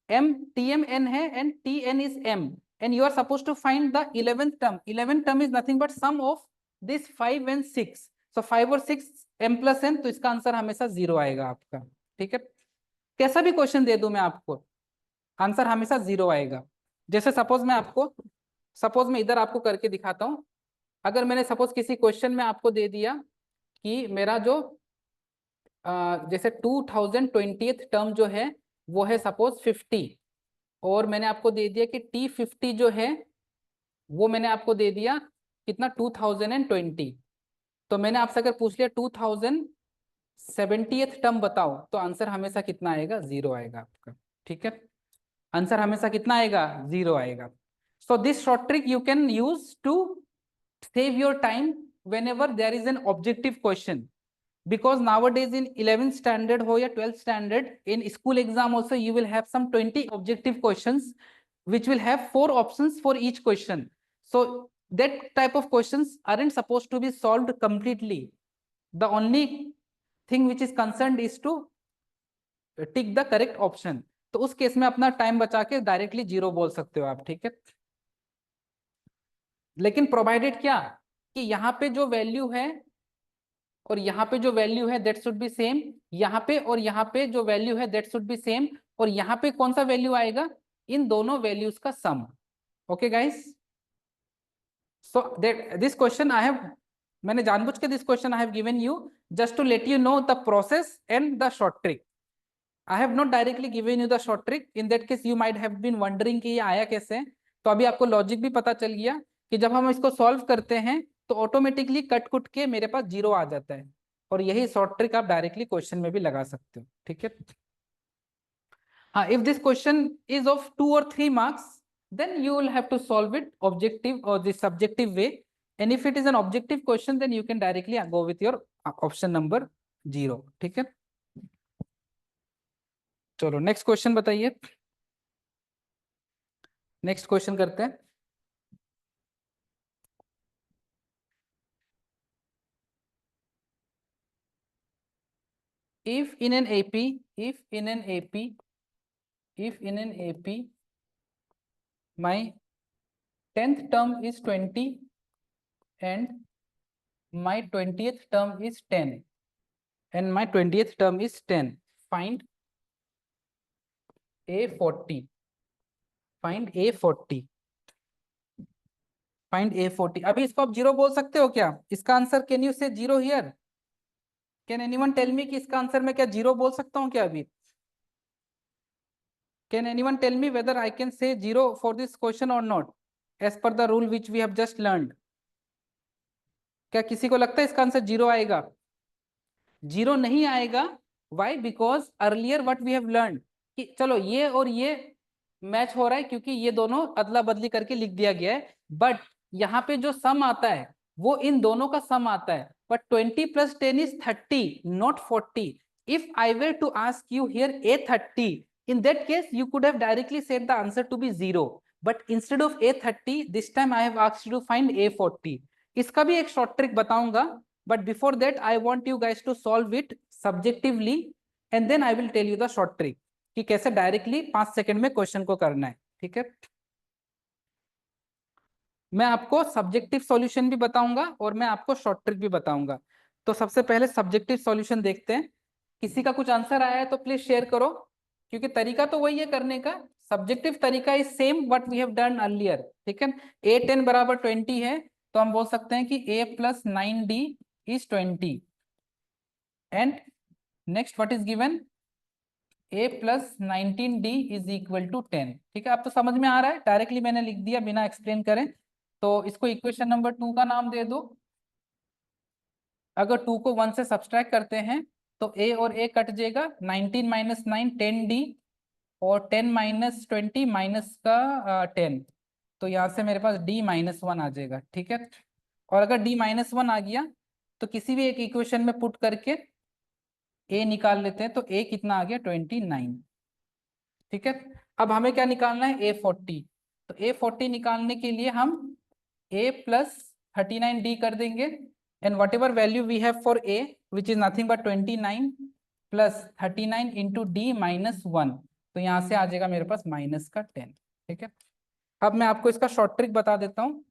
m tm n है and tn is m and you are supposed to find the 11th term. 11th term is nothing but sum of this 5 and 6. so 5 और 6 m plus n, तो इसका answer हमेशा 0 आएगा आपका. ठीक है, कैसा भी क्वेश्चन दे दूं मैं आपको, आंसर हमेशा 0 आएगा. जैसे सपोज मैं इधर आपको करके दिखाता हूं. अगर मैंने सपोज किसी क्वेश्चन में आपको दे दिया कि मेरा जो जैसे 2020th टर्म जो है वो है सपोज 50 और मैंने आपको दे दिया कि T50 जो है वो मैंने आपको दे दिया कितना 2020. तो मैंने आपसे अगर पूछ लिया 2070th टर्म बताओ तो आंसर हमेशा कितना आएगा, 0 आएगा आपका. ठीक है, आंसर हमेशा कितना आएगा, 0 आएगा. So this short trick you can use to save your time whenever there is an objective question. Because nowadays in 11th standard ho ya 12th standard, in school exam also you will have some 20 objective questions which will have 4 options for each question. So that type of questions aren't supposed to be solved completely. The only thing which is concerned is to tick the correct option. तो उस case में अपना time बचा के directly 0 बोल सकते हो आप. ठीक है, लेकिन प्रोवाइडेड क्या कि यहाँ पे जो वैल्यू है और यहाँ पे जो वैल्यू है दैट शुड बी सेम. यहाँ पे और यहाँ पे जो वैल्यू है दैट शुड बी सेम. और यहाँ पे कौन सा वैल्यू आएगा, इन दोनों वैल्यूज का sum. Okay guys, so that this question I have, मैंने जानबूझ के this question I have given you just to let you know the process and the short trick. I have not directly given you the short trick. In that case you might have been wondering कि ये आया कैसे. तो अभी आपको logic भी पता चल गया कि जब हम इसको सॉल्व करते हैं तो ऑटोमेटिकली कट कुट के मेरे पास 0 आ जाता है. और यही शॉर्ट ट्रिक आप डायरेक्टली क्वेश्चन में भी लगा सकते हो. ठीक है, हाँ, if this question is of 2 or 3 marks then you will have to solve it objective or the subjective way, and if it is an objective question then you can directly go with your option number 0. ठीक है, चलो next question बताइए. Next question करते हैं. if in an AP my 10th term is 20 and my 20th term is 10 and my 20th term is 10, find A40. find A40. अभी इसको आप 0 बोल सकते हो क्या, इसका answer can you say 0 here. Can anyone tell me कि इसका आंसर मैं क्या 0 बोल सकता हूँ क्या अभी. Can anyone tell me whether I can say 0 for this question और not as per the rule which we have just learned. क्या किसी को लगता है इसका आंसर 0 आएगा. 0 नहीं आएगा. Why, because earlier what we have learn कि चलो ये और ये मैच हो रहा है क्योंकि ये दोनों अदला बदली करके लिख दिया गया है. बट यहाँ पे जो सम आता है वो इन दोनों का सम आता है. But 20 + 10 is 30, not 40. If I were to ask you here A30, in that case you could have directly said the answer to be 0. But instead of A30, this time I have asked you to find A40. इसका भी एक short trick बताऊंगा. But before that, I want you guys to solve it subjectively, and then I will tell you the short trick कि कैसे directly 5 second में question को करना है. ठीक है, मैं आपको सब्जेक्टिव सॉल्यूशन भी बताऊंगा और मैं आपको शॉर्ट ट्रिक भी बताऊंगा. तो सबसे पहले सब्जेक्टिव सॉल्यूशन देखते हैं. किसी का कुछ आंसर आया है तो प्लीज शेयर करो, क्योंकि तरीका तो वही है करने का. सब्जेक्टिव तरीका is same what we have done earlier, ठीक है। A10 बराबर 20 है, तो हम बोल सकते हैं कि A plus 9D is 20 and next what is given A plus 19D is equal to 10। ठीक है, अब तो समझ में आ रहा है, डायरेक्टली मैंने लिख दिया बिना एक्सप्लेन करें। तो इसको इक्वेशन नंबर 2 का नाम दे दो। अगर 2 को 1 से सब्सट्रैक्ट करते हैं तो A और A कट जाएगा, 19 माइनस 9 10D और 10 माइनस 20 माइनस का 10, तो यहाँ से मेरे पास D माइनस 1 आ जाएगा, ठीक है। और अगर D माइनस 1 आ गया तो किसी भी एक इक्वेशन में पुट करके A निकाल लेते हैं, तो A कितना आ गया 29, ठीक है। अब हमें क्या निकालना है A40, तो A40 निकालने के लिए हम A प्लस 39D कर देंगे and whatever value we have for A which is nothing but 29 plus 39 into D minus 1, तो यहाँ से आ जाएगा मेरे पास माइनस का 10, ठीक है। अब मैं आपको इसका शॉर्ट ट्रिक बता देता हूँ,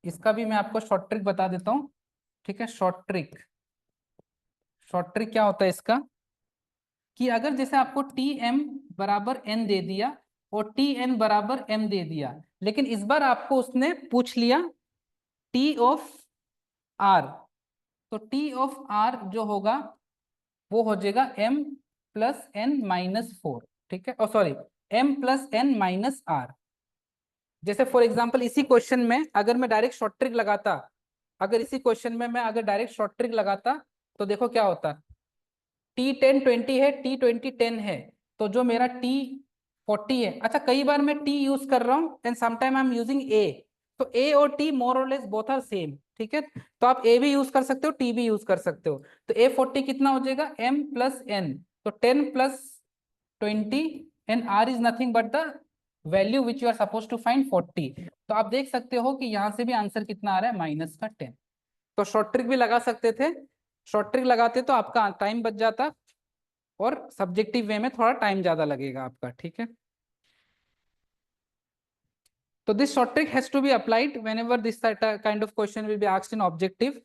इसका भी मैं आपको शॉर्ट ट्रिक बता देता हूँ, ठीक है। शॉर्ट ट्रिक क्या होता है इसका, कि अगर जैसे आपको Tm बराबर n दे दिया और Tn बराबर m दे दिया, लेकिन इस बार आपको उसने पूछ लिया T ऑफ r, तो T ऑफ r जो होगा वो हो जाएगा m प्लस n माइनस 4, ठीक है, और sorry m plus n minus r। जैसे फॉर एग्जाम्पल इसी क्वेश्चन में अगर मैं डायरेक्ट शॉर्ट ट्रिक लगाता, अगर इसी क्वेश्चन में मैं अगर डायरेक्ट शॉर्ट ट्रिक लगाता तो देखो क्या होता, T10 20 है, T20 10 है, तो जो मेरा T40 है, अच्छा कई बार मैं T यूज कर रहा हूँ and sometime I am using A, तो A और T मोर और लेस बोथ आर सेम, ठीक है। तो आप A भी यूज कर सकते हो, T भी यूज कर सकते हो। तो A40 कितना हो जाएगा M प्लस N, तो 10 plus 20 and R is nothing but the value which you are suppose to find 40। तो आप देख सकते हो कि यहाँ से भी आंसर कितना आ रहा है माइनस का 10। तो शॉर्ट ट्रिक भी लगा सकते थे, शॉर्ट ट्रिक लगाते तो आपका टाइम बच जाता और सब्जेक्टिव वे में थोड़ा टाइम ज्यादा लगेगा आपका, ठीक है। तो this short trick has to be applied whenever this kind of question will be asked in objective,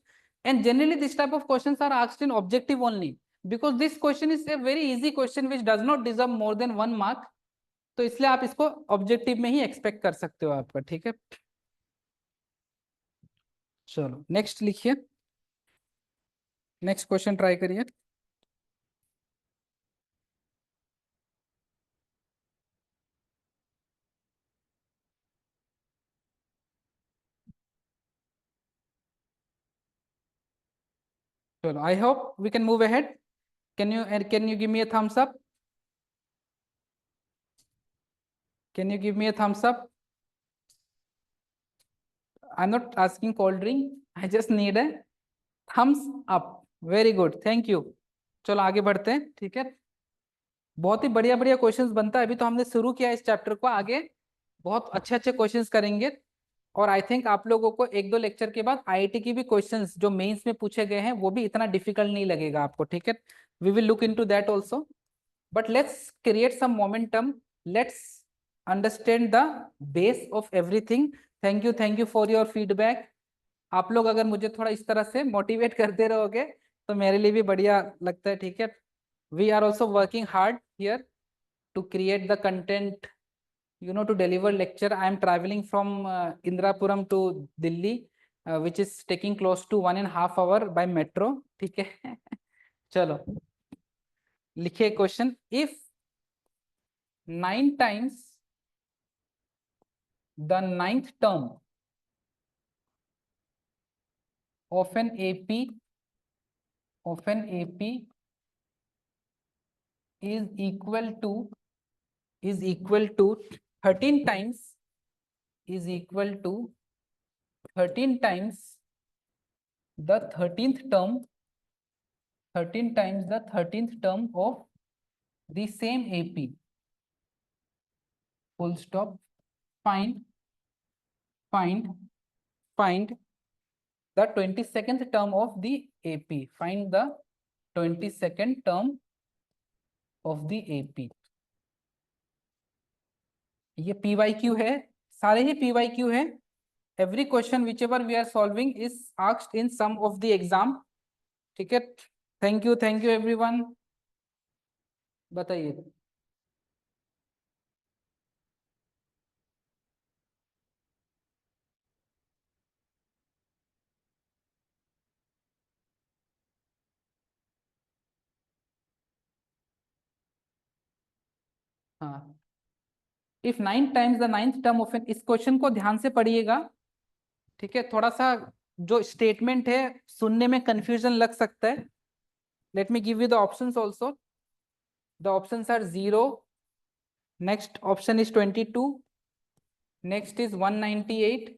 and generally this type of questions are asked in objective only, because this question is a very easy question which does not deserve more than 1 mark, तो इसलिए आप इसको objective में ही expect कर सकते हो आपका, ठीक है। चलो नेक्स्ट लिखिए, नेक्स्ट क्वेश्चन ट्राई करिए। चलो I hope we can move ahead, can you give me a thumbs up, can you give me a thumbs up. I am not asking cold drink, I just need a thumbs up. Very good, thank you. चलो आगे बढ़ते हैं, ठीक है। बहुत ही बढ़िया बढ़िया questions बनता है, अभी तो हमने शुरू किया इस चैप्टर को, आगे बहुत अच्छे अच्छे क्वेश्चंस करेंगे। और आई थिंक आप लोगों को एक दो लेक्चर के बाद आईआईटी की भी क्वेश्चंस जो मेंस में पूछे गए हैं वो भी इतना डिफिकल्ट नहीं लगेगा आपको, ठीक है। We will look into that also, but let's create some momentum, let's understand the base of everything. Thank you for your feedback. आप लोग अगर मुझे थोड़ा इस तरह से मोटिवेट करते रहोगे तो मेरे लिए भी बढ़िया लगता है, ठीक है। We are also working hard here to create the content, you know, to deliver lecture. I am traveling from Indirapuram to Delhi, which is taking close to 1.5 hour by metro, ठीक है। चलो लिखिए question, if 9 times the ninth term of an AP is equal to 13 times, is equal to 13 times the 13th term, 13 times the 13th term of the same AP, full stop, find the 22nd term of the AP, find the 22nd term of the AP। ये PYQ है, सारे ही PYQ है। every question whichever we are solving is asked in some of the exam, ठीक है। Thank you everyone, बताइए। हाँ, if 9 times the ninth term of n, इस question को ध्यान से पढ़िएगा, ठीक है। थोड़ा सा जो स्टेटमेंट है सुनने में कंफ्यूजन लग सकता है। Let me give you the options also. The options are 0, next option is 22, next is 198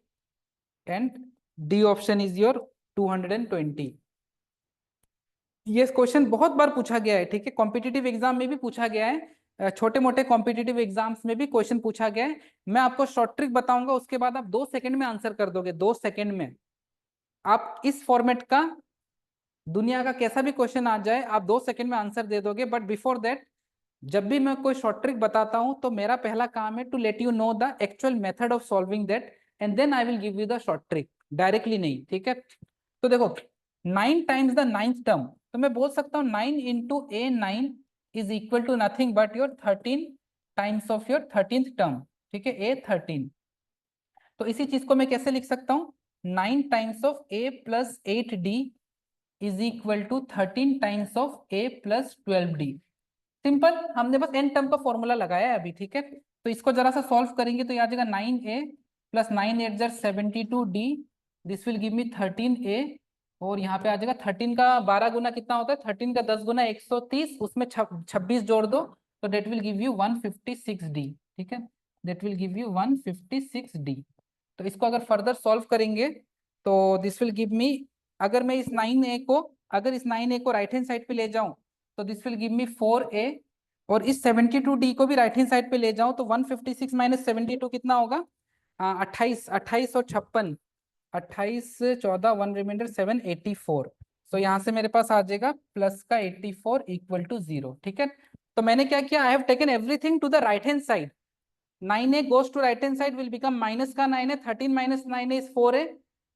and D option is your 220। ये क्वेश्चन बहुत बार पूछा गया है, ठीक है। कॉम्पिटिटिव एग्जाम में भी पूछा गया है, छोटे मोटे कॉम्पिटिटिव एग्जाम्स में भी क्वेश्चन पूछा गया है। मैं आपको शॉर्ट ट्रिक बताऊंगा, उसके बाद आप 2 सेकंड में आंसर कर दोगे। 2 सेकंड में आप इस फॉर्मेट का दुनिया का कैसा भी क्वेश्चन आ जाए आप 2 सेकंड में आंसर दे दोगे। बट बिफोर दैट, जब भी मैं कोई शॉर्ट ट्रिक बताता हूं तो मेरा पहला काम है to let you know the actual method of solving that, and then I will give you the short trick, directly नहीं, ठीक है। तो देखो, 9 टाइम्स द नाइन्थ टर्म, तो मैं बोल सकता हूँ 9 into a 9 is equal to nothing but your 13 times of your 13th term, ठीक है, ए 13। तो इसी चीज को मैं कैसे लिख सकता हूँ, 9 times of a plus 8d is equal to 13 times of a plus 12d। Simple, हमने बस एन टर्म का फॉर्मूला लगाया है अभी, ठीक है। तो इसको जरा सा सॉल्व करेंगे तो ये आ जाएगा 9a plus 9 8 72d, this will give me 13a। और यहाँ पे आ जाएगा 13 का 12 गुना कितना होता है, 13 का 10 गुना 130, उसमें 26 जोड़ दो तो date will give you 156d, ठीक है, date will give you 156d। तो इसको अगर फर्दर सॉल्व करेंगे तो दिस विल गिव मी, अगर मैं इस 9a को राइट हैंड साइड पे ले जाऊं तो this will give me 4a, और इस 72d को भी राइट हैंड साइड पे ले जाऊं तो 156 माइनस 72 कितना होगा, 28, 28 और 56, 28 14 1 रिमाइंडर 7, 84। सो यहाँ से मेरे पास आ जाएगा प्लस का 84 इक्वल टू 0, ठीक है। तो मैंने क्या किया, I have taken everything to the right hand side. 9a goes to right hand side will become minus का 9a, 13 minus 9a is 4a,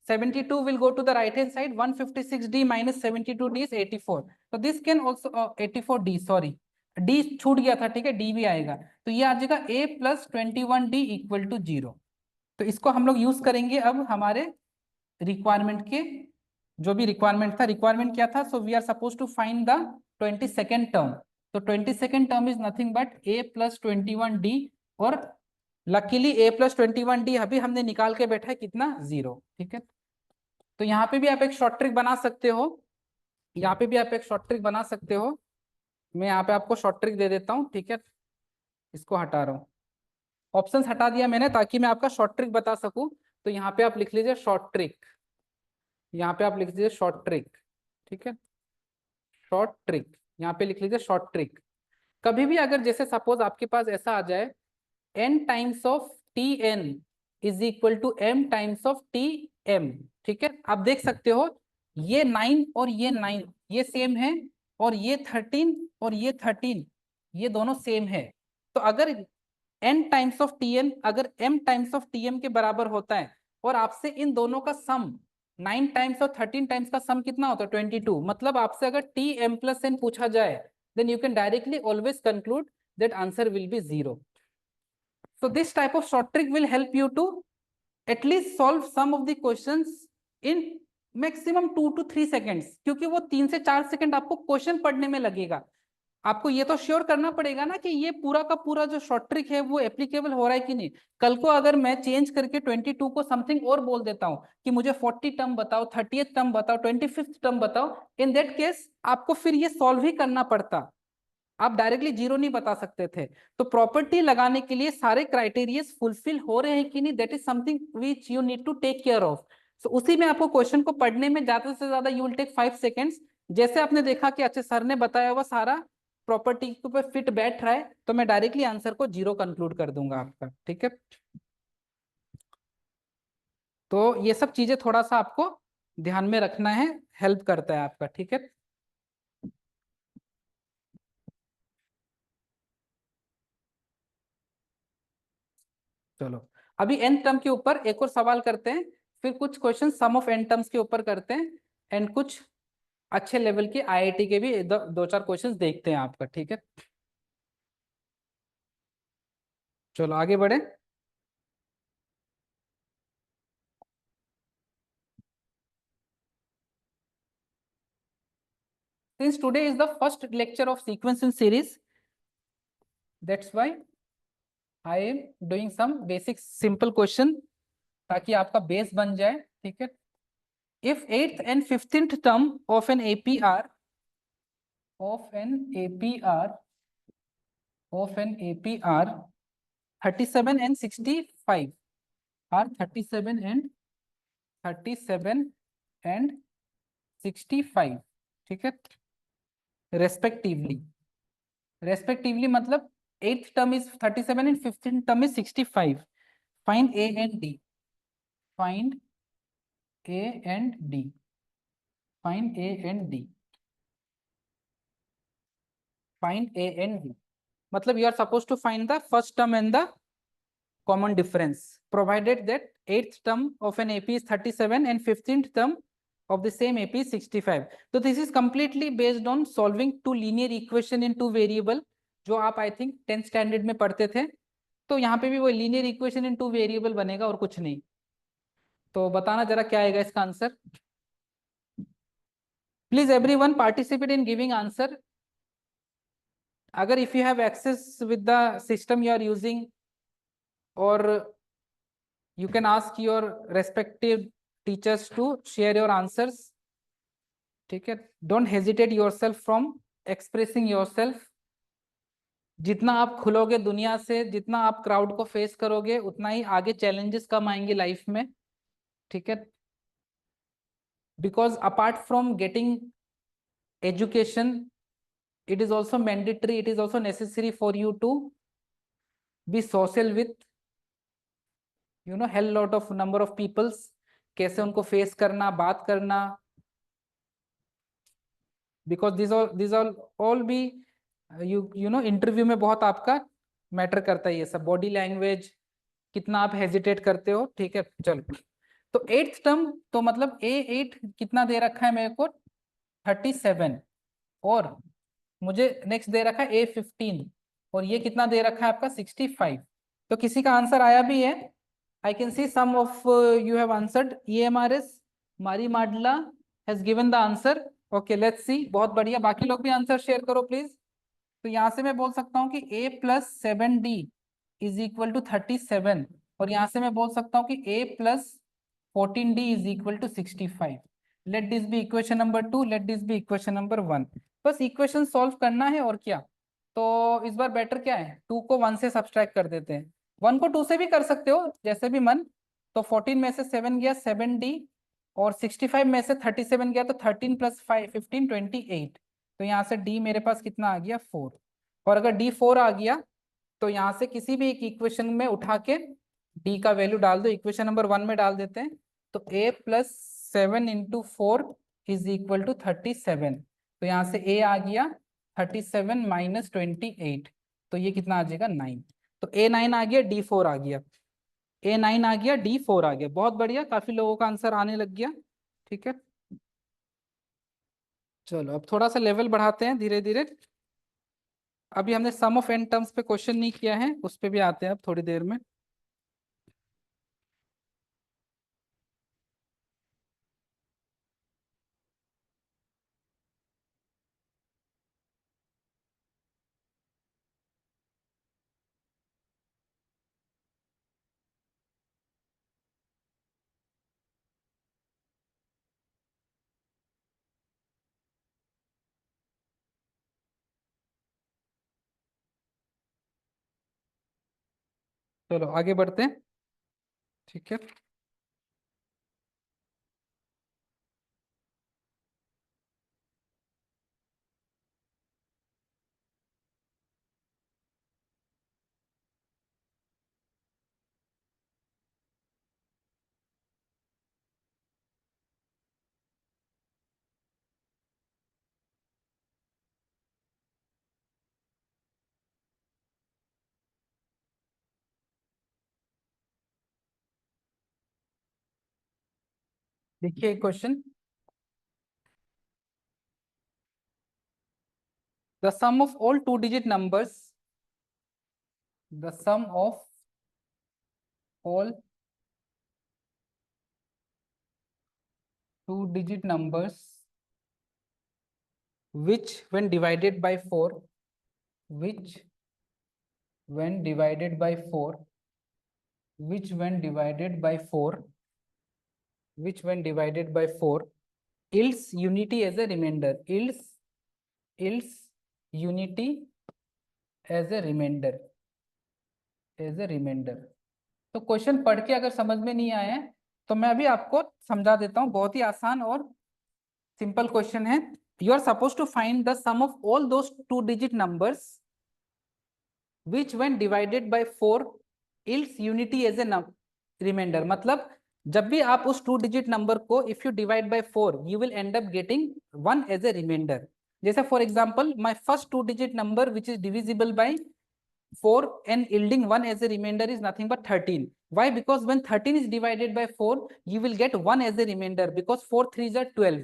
72 will go to the right hand side, 156d minus 72d is 84। तो this can also 84d, sorry d छूट गया था, ठीक है, d भी आएगा। तो ये आ जाएगा a plus 21d equal to 0। तो इसको हम लोग यूज करेंगे अब हमारे रिक्वायरमेंट के, जो भी रिक्वायरमेंट था, रिक्वायरमेंट क्या था, so we are suppose to find the 22nd term. तो 22nd term is nothing but a plus 21d, और लकीली a प्लस 21d अभी हमने निकाल के बैठा है कितना, 0, ठीक है। तो यहाँ पे भी आप एक शॉर्ट ट्रिक बना सकते हो, यहाँ पे भी आप एक शॉर्ट ट्रिक बना सकते हो। मैं यहाँ पे आपको शॉर्ट ट्रिक दे देता हूँ, ठीक है, इसको हटा रहा हूँ, ऑप्शंस हटा दिया मैंने ताकि मैं आपका शॉर्ट ट्रिक बता सकूं। तो यहाँ पे आप लिख लीजिए शॉर्ट ट्रिक, यहाँ पे आप लिख लीजिए शॉर्ट ट्रिक, ठीक है, शॉर्ट ट्रिक, यहाँ पे लिख लीजिए शॉर्ट ट्रिक। कभी भी अगर जैसे सपोज आपके पास ऐसा आ जाए, n times of t n is equal to m times of t m, ठीक है, आप देख सकते हो ये 9 और ये 9 ये सेम है, और ये 13 और ये 13 ये दोनों सेम है। तो अगर n times of t n अगर m times of t m के बराबर होता है, और आपसे इन दोनों का सम 9 टाइम्स और 13 टाइम्स का सम कितना होता है, 22, मतलब आपसे अगर टी एम प्लस एन पूछा जाए then you can directly always conclude that answer will be 0। So this type of short trick will help you to at least solve some of the questions in maximum 2 to 3 seconds, क्योंकि वो 3 से 4 second आपको question पढ़ने में लगेगा। आपको ये तो श्योर करना पड़ेगा ना कि ये पूरा का पूरा जो शॉर्ट ट्रिक है वो एप्लीकेबल हो रहा है कि नहीं। कल को अगर मैं चेंज करके 22 को समथिंग और बोल देता हूँ कि मुझे 40 टर्म बताओ, 30th टर्म बताओ, 25th टर्म बताओ, इन दैट केस आपको फिर ये सॉल्व ही करना पड़ता, आप डायरेक्टली 0 नहीं बता सकते थे। तो प्रॉपर्टी लगाने के लिए सारे क्राइटेरिया फुलफिल हो रहे हैं कि नहीं, that is something which you need to take care of. So उसी में आपको क्वेश्चन को पढ़ने में ज्यादा से ज्यादा यू विल टेक 5 सेकेंड्स। जैसे आपने देखा कि अच्छे सर ने बताया हुआ सारा प्रॉपर्टी के ऊपर फिट बैठ रहा है, तो मैं डायरेक्टली आंसर को 0 कंक्लूड कर दूंगा आपका, ठीक है। तो ये सब चीजें थोड़ा सा आपको ध्यान में रखना है, हेल्प करता है आपका, ठीक है। चलो, अभी एन टर्म के ऊपर एक और सवाल करते हैं, फिर कुछ question sum of n terms के ऊपर करते हैं, एंड कुछ अच्छे लेवल के आईआईटी के भी दो चार क्वेश्चंस देखते हैं आपका, ठीक है। चलो आगे बढ़े। Since today is the first lecture of sequence in series, that's why I am doing some basic simple question ताकि आपका बेस बन जाए, ठीक है। If 8th and 15th term of an APR of an APR of an APR 37 and 65 are 37 and 65, ठीक है, respectively मतलब 8th term is 37 and 15th term is 65. Find A and D. Find A and D. Find A and D. Find A and D. मतलब you are supposed to find the first term and the common difference, provided that 8th term of an AP is 37 and 15th term of the same AP is 65. So this is completely based on solving two linear equation in two variable, जो आप I think 10th standard में पढ़ते थे। तो यहाँ पे भी वो linear equation in two variable बनेगा और कुछ नहीं। तो बताना जरा क्या आएगा इसका answer. Please everyone participate in giving answer. अगर if you have access with the system you are using, और you can ask your respective teachers to share your answers, ठीक है। don't hesitate yourself from expressing yourself। जितना आप खुलोगे दुनिया से, जितना आप क्राउड को फेस करोगे, उतना ही आगे चैलेंजेस कम आएंगे लाइफ में, ठीक है। Because apart from getting education, it is also mandatory, it is also necessary for you to be social with hell lot of number of peoples। कैसे उनको फेस करना, बात करना, because this all B you know interview में बहुत आपका matter करता है ये सब, बॉडी लैंग्वेज, कितना आप हेजिटेट करते हो, ठीक है। चलो, तो 8th टर्म, तो मतलब A8 कितना दे रखा है मेरे को 37, और मुझे नेक्स्ट दे रखा है A15, और ये कितना दे रखा है आपका 65। तो किसी का आंसर आया भी है। I can see some of you have answered. EMRS Mari Madla has given the answer. Okay, let's see, बहुत बढ़िया। बाकी लोग भी आंसर शेयर करो प्लीज। तो यहाँ से मैं बोल सकता हूँ कि A+7D इज इक्वल टू 37, और यहाँ से मैं बोल सकता हूँ कि A+14D is equal to 65। Let this be equation number 2, let this be equation number 1। बस इक्वेशन सॉल्व करना है और क्या। तो इस बार बेटर क्या है, 2 को 1 से सब्सट्रैक्ट कर देते हैं, 1 को 2 से भी कर सकते हो, जैसे भी मन। तो 14 में से 7 गया 7D, और 65 में से 37 गया तो 13 + 5 15 28। तो यहाँ से D मेरे पास कितना आ गया 4। और अगर D 4 आ गया तो यहाँ से किसी भी एक इक्वेशन में उठा के D का वैल्यू डाल दो। इक्वेशन नंबर 1 में डाल देते हैं। तो A+7 × 4 इज इक्वल टू 37। तो यहाँ से A आ गया 37 - 28, तो ये कितना आ जाएगा 9। तो A9 आ गया, D4 आ गया, A9 आ गया, D4 आ गया। बहुत बढ़िया, काफी लोगों का आंसर आने लग गया, ठीक है। चलो अब थोड़ा सा लेवल बढ़ाते हैं धीरे धीरे। अभी हमने सम ऑफ n टर्म्स पे क्वेश्चन नहीं किया है, उस पे भी आते हैं अब थोड़ी देर में। चलो आगे बढ़ते हैं, ठीक है। देखिए question, the sum of all 2-digit numbers, the sum of all 2-digit numbers which when divided by 4, which when divided by 4, which when divided by 4, which when divided by 4 yields unity as a remainder, yields unity as a remainder, as a remainder। तो question पढ़ के अगर समझ में नहीं आया है तो मैं अभी आपको समझा देता हूँ, बहुत ही आसान और सिंपल क्वेश्चन है। You are suppose to find the sum of all those 2 digit numbers which when divided by 4 yields unity as a remainder। मतलब जब भी आप उस 2 डिजिट नंबर को if you divide by 4 you will end up getting 1 as a reminder. जैसे for example my first 2 digit number which is divisible by 4 and yielding 1 as a remainder is nothing but 13। Why? Because when 13 is divided by 4 you will get 1 as a remainder because 4 3s are 12।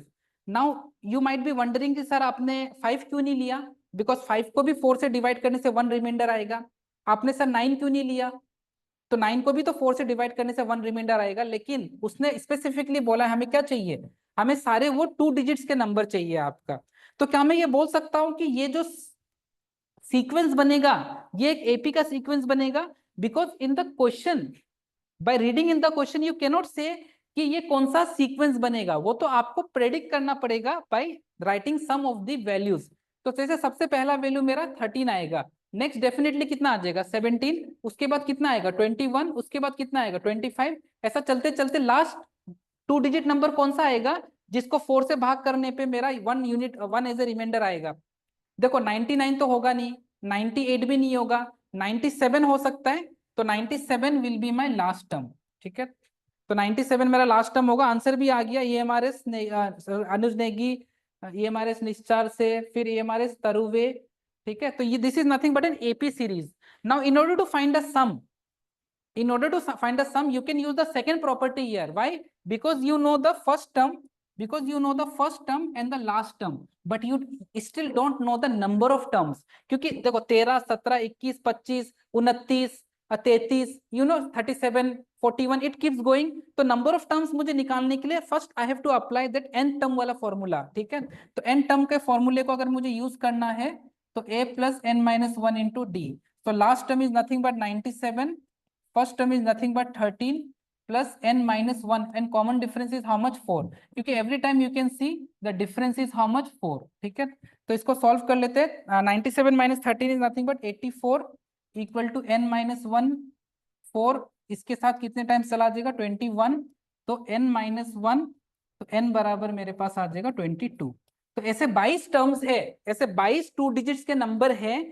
now you might be wondering कि sir आपने 5 क्यों नहीं लिया, because 5 को भी 4 से divide करने से 1 रिमाइंडर आएगा। आपने सर 9 क्यों नहीं लिया, तो 9 को भी तो 4 से डिवाइड करने से 1 रिमाइंडर आएगा। लेकिन उसने स्पेसिफिकली बोला हमें क्या चाहिए, हमें सारे वो 2 डिजिट्स के नंबर चाहिए आपका। तो क्या मैं ये बोल सकता हूं कि ये जो सीक्वेंस बनेगा ये एक एपी का सीक्वेंस बनेगा, because in the question by reading in the question you can not से कि ये कौन सा सीक्वेंस बनेगा, वो तो आपको प्रेडिक्ट करना पड़ेगा by writing some of the values. तो जैसे सबसे पहला वैल्यू मेरा 13 आएगा, नेक्स्ट डेफिनेटली कितना आ जाएगा 17, उसके बाद कितना आएगा 21, उसके बाद कितना आएगा 25, ऐसा चलते चलते लास्ट 2 डिजिट नंबर कौन सा आएगा जिसको 4 से भाग करने पे मेरा 1 एज ए रिमाइंडर आएगा। देखो 99 तो होगा नहीं, 98 भी नहीं होगा, 97 हो सकता है, तो 97 will be my last term. ठीक है, तो 97 मेरा लास्ट टर्म होगा। आंसर भी आ गया ईएमआरएस अनुज नेगी, ईएमआरएस निश्चार से, फिर ईएमआरएस तरुवे। ठीक है, तो ये this is nothing but an AP series. Now in order to find the sum, in order to find the sum you can use the second property here। why? Because you know the first term, because you know the first term and the last term, but you still don't know the number of terms। क्योंकि देखो 13 17 21 25 29 33 you know 37 41 it keeps going. तो number of terms मुझे निकालने के लिए first I have to apply that n term वाला formula. ठीक है, तो एन टर्म के फॉर्मूले को अगर मुझे यूज करना है तो a plus N minus one into D. तो last term is nothing but 97, first term is nothing but 13 plus n minus 1 and common difference is how much 4, क्योंकि every time you can see the difference is how much 4। ठीक है, तो इसको solve कर लेते हैं। 97 minus 13 is nothing but 84 equal to n minus 1 4, इसके साथ कितने टाइम्स चला जाएगा 21, तो n minus 1, तो n बराबर मेरे पास आ जाएगा 22। तो ऐसे 22 टर्म्स है, ऐसे 22 2 डिजिट्स के नंबर है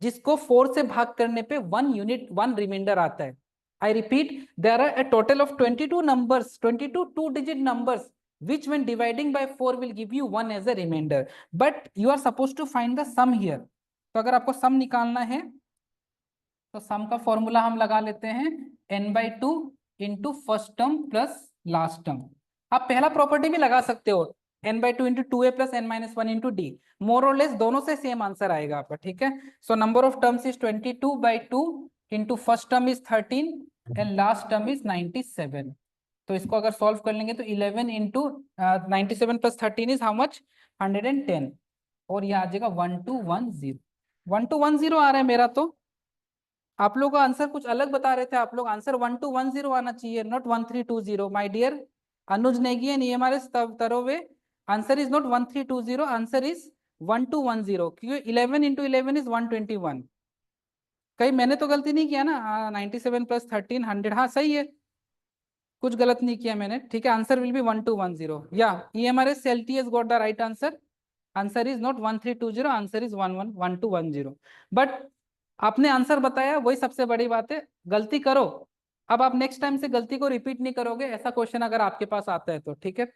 जिसको 4 से भाग करने पे 1 रिमाइंडर आता है। I repeat, there are a total of 22 numbers, 22 2 digit numbers which when dividing by 4 will give you 1 as a remainder, but you are supposed to find the sum here। तो अगर आपको सम निकालना है तो सम का फॉर्मूला हम लगा लेते हैं n/2 into first term plus last term. आप पहला प्रॉपर्टी भी लगा सकते हो n/2 into 2a plus n minus one into D, more और लेस दोनों से सेम आंसर आएगा आपका। ठीक है, so number of terms is 22/2 into first term is 13 and last term is 97। तो इसको अगर सॉल्व कर लेंगे तो 11 into 97 plus 13 is how much 110, और ये आ जाएगा 1210। 1210 आ रहा है मेरा। तो आप लोग का आंसर कुछ अलग बता रहे थे, आप लोग आंसर 1210 आना चाहिए, not 1320। My dear Anuj Negi and EMRS तरोवे, answer is not 1320, answer is 1210, क्योंकि 11 इंटू 11 इज 121। कहीं मैंने तो गलती नहीं किया ना, 97 प्लस 13 100, हाँ सही है, कुछ गलत नहीं किया मैंने। ठीक है, आंसर विल बी 1210 या EMRS LTS got the right answer. Answer is not 1320, answer is 1210। But आपने आंसर बताया वही सबसे बड़ी बात है, गलती करो अब आप नेक्स्ट टाइम से गलती को रिपीट नहीं करोगे, ऐसा क्वेश्चन अगर आपके पास आता है तो। ठीक है,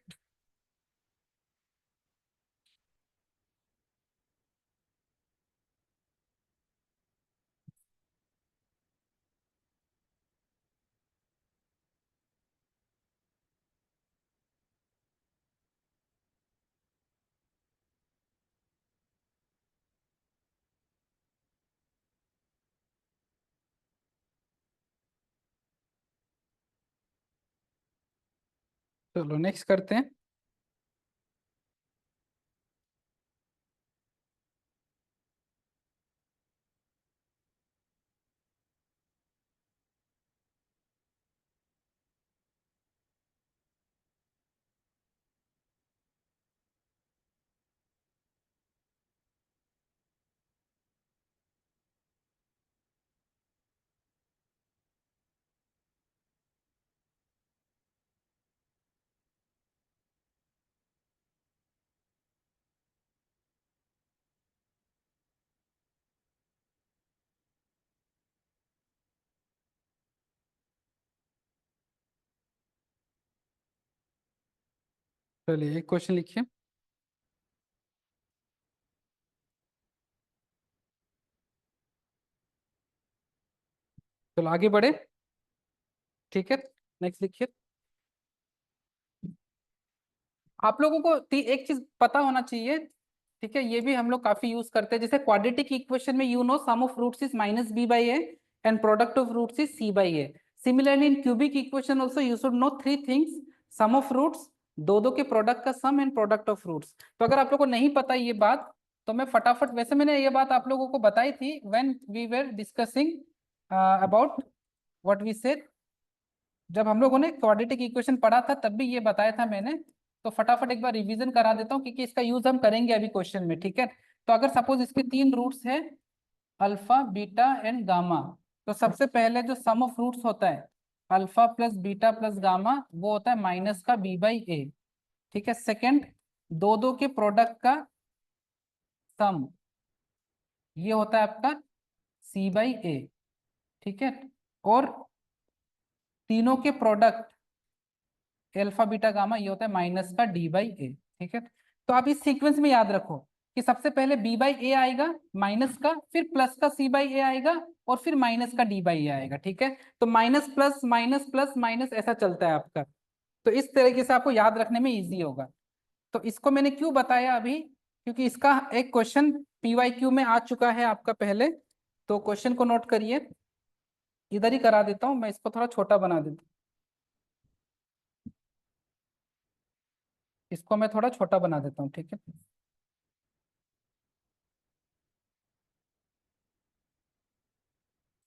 चलो नेक्स्ट करते हैं। चलिए एक क्वेश्चन लिखिए। चलो आगे बढ़े। ठीक है, नेक्स्ट लिखिए। आप लोगों को एक चीज पता होना चाहिए, ठीक है, ये भी हम लोग काफी यूज करते हैं। जैसे क्वाड्रेटिक इक्वेशन में sum of roots is minus B by A and product of roots is C by A. Similarly in cubic equation also you should know three things, sum of roots, दो के product का sum and product of roots. तो अगर आप लोगों को नहीं पता ये बात, तो मैं फटाफट, वैसे मैंने ये बात आप लोगों को बताई थी when we were discussing about what we said, जब हम लोगों ने क्वाड्रेटिक इक्वेशन पढ़ा था तब भी ये बताया था मैंने। तो फटाफट एक बार रिवीजन करा देता हूँ, क्योंकि इसका यूज हम करेंगे अभी क्वेश्चन में। ठीक है, तो अगर सपोज इसके तीन रूट्स है, अल्फा बीटा एंड गामा, तो सबसे पहले जो सम ऑफ रूट्स होता है alpha plus beta plus gamma, वो होता है माइनस का बी बाई ए। ठीक है, सेकेंड, दो के प्रोडक्ट का सम, ये होता है आपका सी बाई ए। ठीक है, और तीनों के प्रोडक्ट अल्फा बीटा गामा, ये होता है माइनस का डी बाई ए। ठीक है, तो आप इस सीक्वेंस में याद रखो कि सबसे पहले बी बाई ए आएगा माइनस का, फिर प्लस का सी बाई ए आएगा, और फिर माइनस का डी बाई ए आएगा। ठीक है, तो माइनस प्लस माइनस ऐसा चलता है आपका। तो इस तरीके से आपको याद रखने में इजी होगा। तो इसको मैंने क्यों बताया अभी, क्योंकि इसका एक क्वेश्चन पीवाई क्यू में आ चुका है आपका पहले। तो क्वेश्चन को नोट करिए, इधर ही करा देता हूँ मैं, इसको थोड़ा छोटा बना देता हूँ, इसको मैं थोड़ा छोटा बना देता हूँ। ठीक है,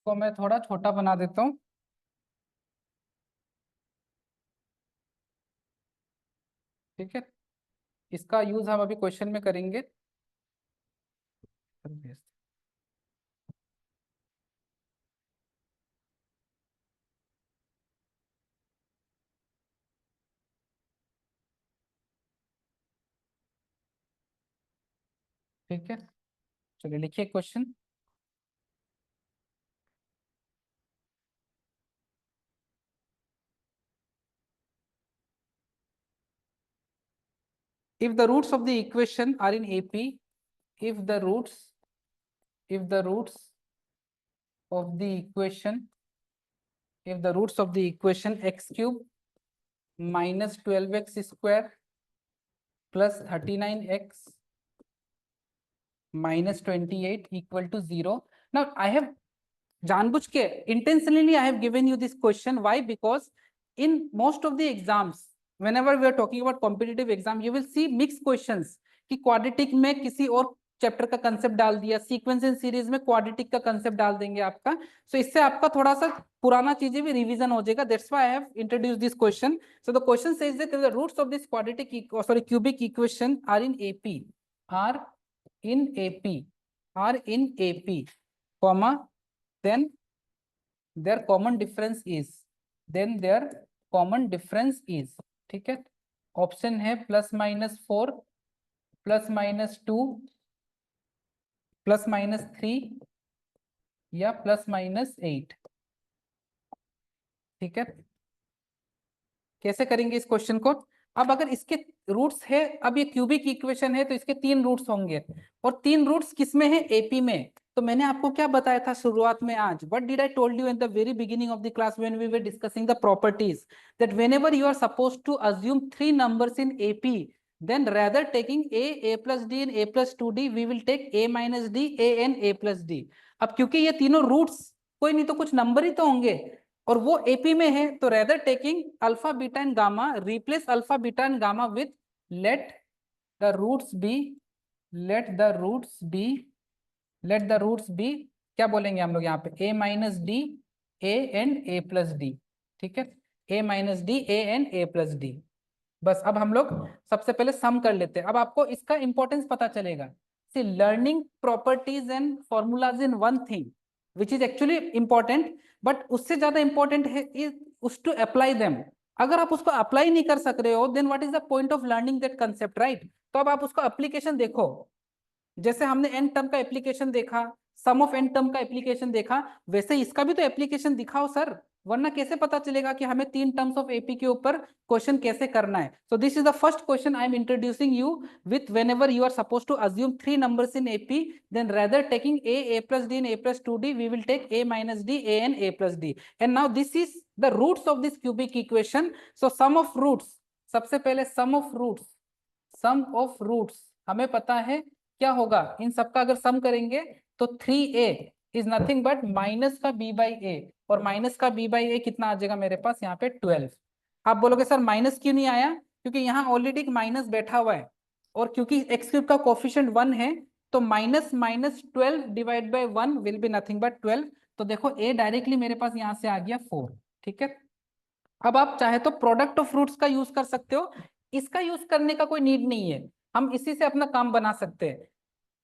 को मैं थोड़ा छोटा बना देता हूँ। ठीक है, इसका यूज हम अभी क्वेश्चन में करेंगे। ठीक है, चलिए लिखिए question. If the roots of the equation are in AP, if the roots, if the roots of the equation, if the roots of the equation x cube minus 12x square plus 39x minus 28 equal to 0. Now I have जानबूझ के intentionally I have given you this question. Why? Because in most of the exams, whenever we are talking about competitive exam, you will see mixed questions कि quadratic में किसी और chapter का concept डाल दिया, sequence and series में quadratic का concept डाल देंगे आपका। सो इससे आपका थोड़ा सा पुराना चीजें भी रिवीजन हो जाएगा। That's why I have introduced this question. So the question says that the roots of this quadratic sorry cubic equation are in AP, are in AP, are in AP, comma, then their common difference is, then their common difference is। ठीक है, option है +-4, +-2, +-3 या +-8। ठीक है, कैसे करेंगे इस question को? अब अगर इसके रूट्स है, अब ये क्यूबिक इक्वेशन है तो इसके तीन रूट्स होंगे, और तीन रूट्स किसमें है? एपी में। तो मैंने आपको क्या बताया था शुरुआत में आज? What did I told you in the very beginning of the class when we were discussing the properties, that whenever you are supposed to assume three numbers in AP, then rather taking a plus d and a plus 2d, we will take a minus d, a and a plus d। अब क्योंकि ये तीनों roots कोई नहीं तो कुछ number ही तो होंगे, और वो एपी में है, तो rather taking alpha beta and gamma, replace alpha beta and gamma with let the roots be, let the roots be, let the roots be, क्या बोलेंगे हम लोग यहाँ पे? A minus D, A and A plus D. ठीक है, A minus D, A and A plus D. बस अब हम लोग सबसे पहले सम कर लेते हैं। अब आपको इसका इंपॉर्टेंस पता चलेगा। See learning properties and formulas in one thing which is actually important, but उससे ज्यादा इंपॉर्टेंट है इज उस टू अप्लाई देम। अगर आप उसको अप्लाई नहीं कर सक रहे हो, then what is the point of learning that concept, right? तो अब आप उसको एप्लीकेशन देखो। जैसे हमने एन टर्म का एप्लीकेशन देखा, सम ऑफ एन टर्म का एप्लीकेशन देखा, वैसे इसका भी तो एप्लीकेशन दिखाओ सर। वरना कैसे पता चलेगा कि हमें 3 टर्म्स ऑफ एपी के ऊपर क्वेश्चन कैसे करना है. So this is the first question I am introducing you with whenever you are supposed to assume 3 numbers in AP, then rather taking a plus d and a plus 2d, we will take a minus d, a and a plus d. And now this is the roots of this cubic equation. So sum of roots, सबसे पहले sum of roots हमें पता है क्या होगा, इन सबका अगर सम करेंगे तो 3a is nothing but minus का b by a, और माइनस का b by a कितना आ जाएगा मेरे पास यहाँ पे 12. आप बोलोगे सर माइनस क्यों नहीं आया, क्योंकि यहाँ ऑलरेडी एक माइनस बैठा हुआ है, और क्योंकि एक्स क्यूब का कोफिशिएंट 1 है, तो minus minus 12 divide by 1 will be nothing but 12. तो देखो a डायरेक्टली मेरे पास यहाँ से आ गया 4. ठीक है, अब आप चाहे तो प्रोडक्ट ऑफ फ्रूट्स का यूज कर सकते हो, इसका यूज करने का कोई नीड नहीं है, हम इसी से अपना काम बना सकते हैं.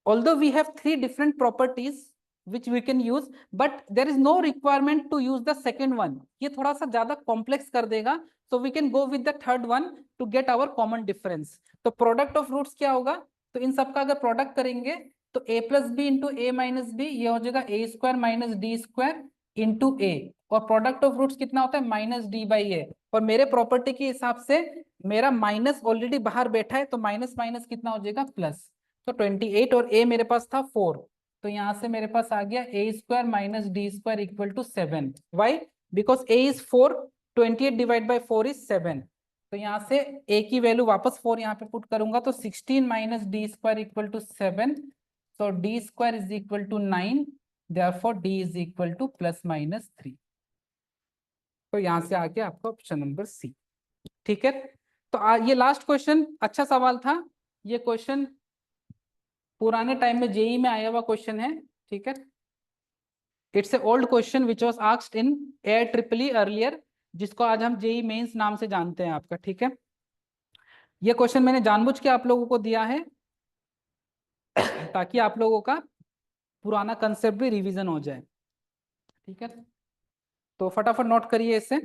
Although we have 3 different properties which we can use, but there is no requirement to use the second one. ये थोड़ा सा ज्यादा कॉम्प्लेक्स कर देगा, so we can go with the third one to get our common difference. तो product of roots क्या होगा, तो इन सबका अगर प्रोडक्ट करेंगे तो a plus B into A minus B, ये हो जाएगा a square minus D square into A, और प्रोडक्ट ऑफ रूट्स कितना होता है माइनस डी बाई ए, और मेरे प्रॉपर्टी के हिसाब से मेरा माइनस ऑलरेडी बाहर बैठा है, तो माइनस माइनस कितना हो जाएगा प्लस. तो 28 और a मेरे पास था 4, तो यहाँ से मेरे पास आ गया a square minus D square equal to 7. Why, because a is 4, 28 divide by 4 is 7. तो यहाँ से a की वैल्यू वापस 4 यहाँ पे पुट करूंगा, तो 16 minus D square equal to 7. So d square is equal to 9, therefore d is equal to plus minus 3. तो यहाँ से आ गया आपका ऑप्शन नंबर सी. ठीक है, तो ये लास्ट क्वेश्चन अच्छा सवाल था, ये क्वेश्चन पुराने टाइम में जेई में आया हुआ क्वेश्चन है. ठीक है, it's a old question which was asked in air triple E earlier, जिसको आज हम जेई मेंस नाम से जानते हैं आपका. ठीक है, ये क्वेश्चन मैंने जानबूझ के आप लोगों को दिया है ताकि आप लोगों का पुराना कंसेप्ट भी रिवीजन हो जाए. ठीक है, तो फटाफट नोट करिए इसे.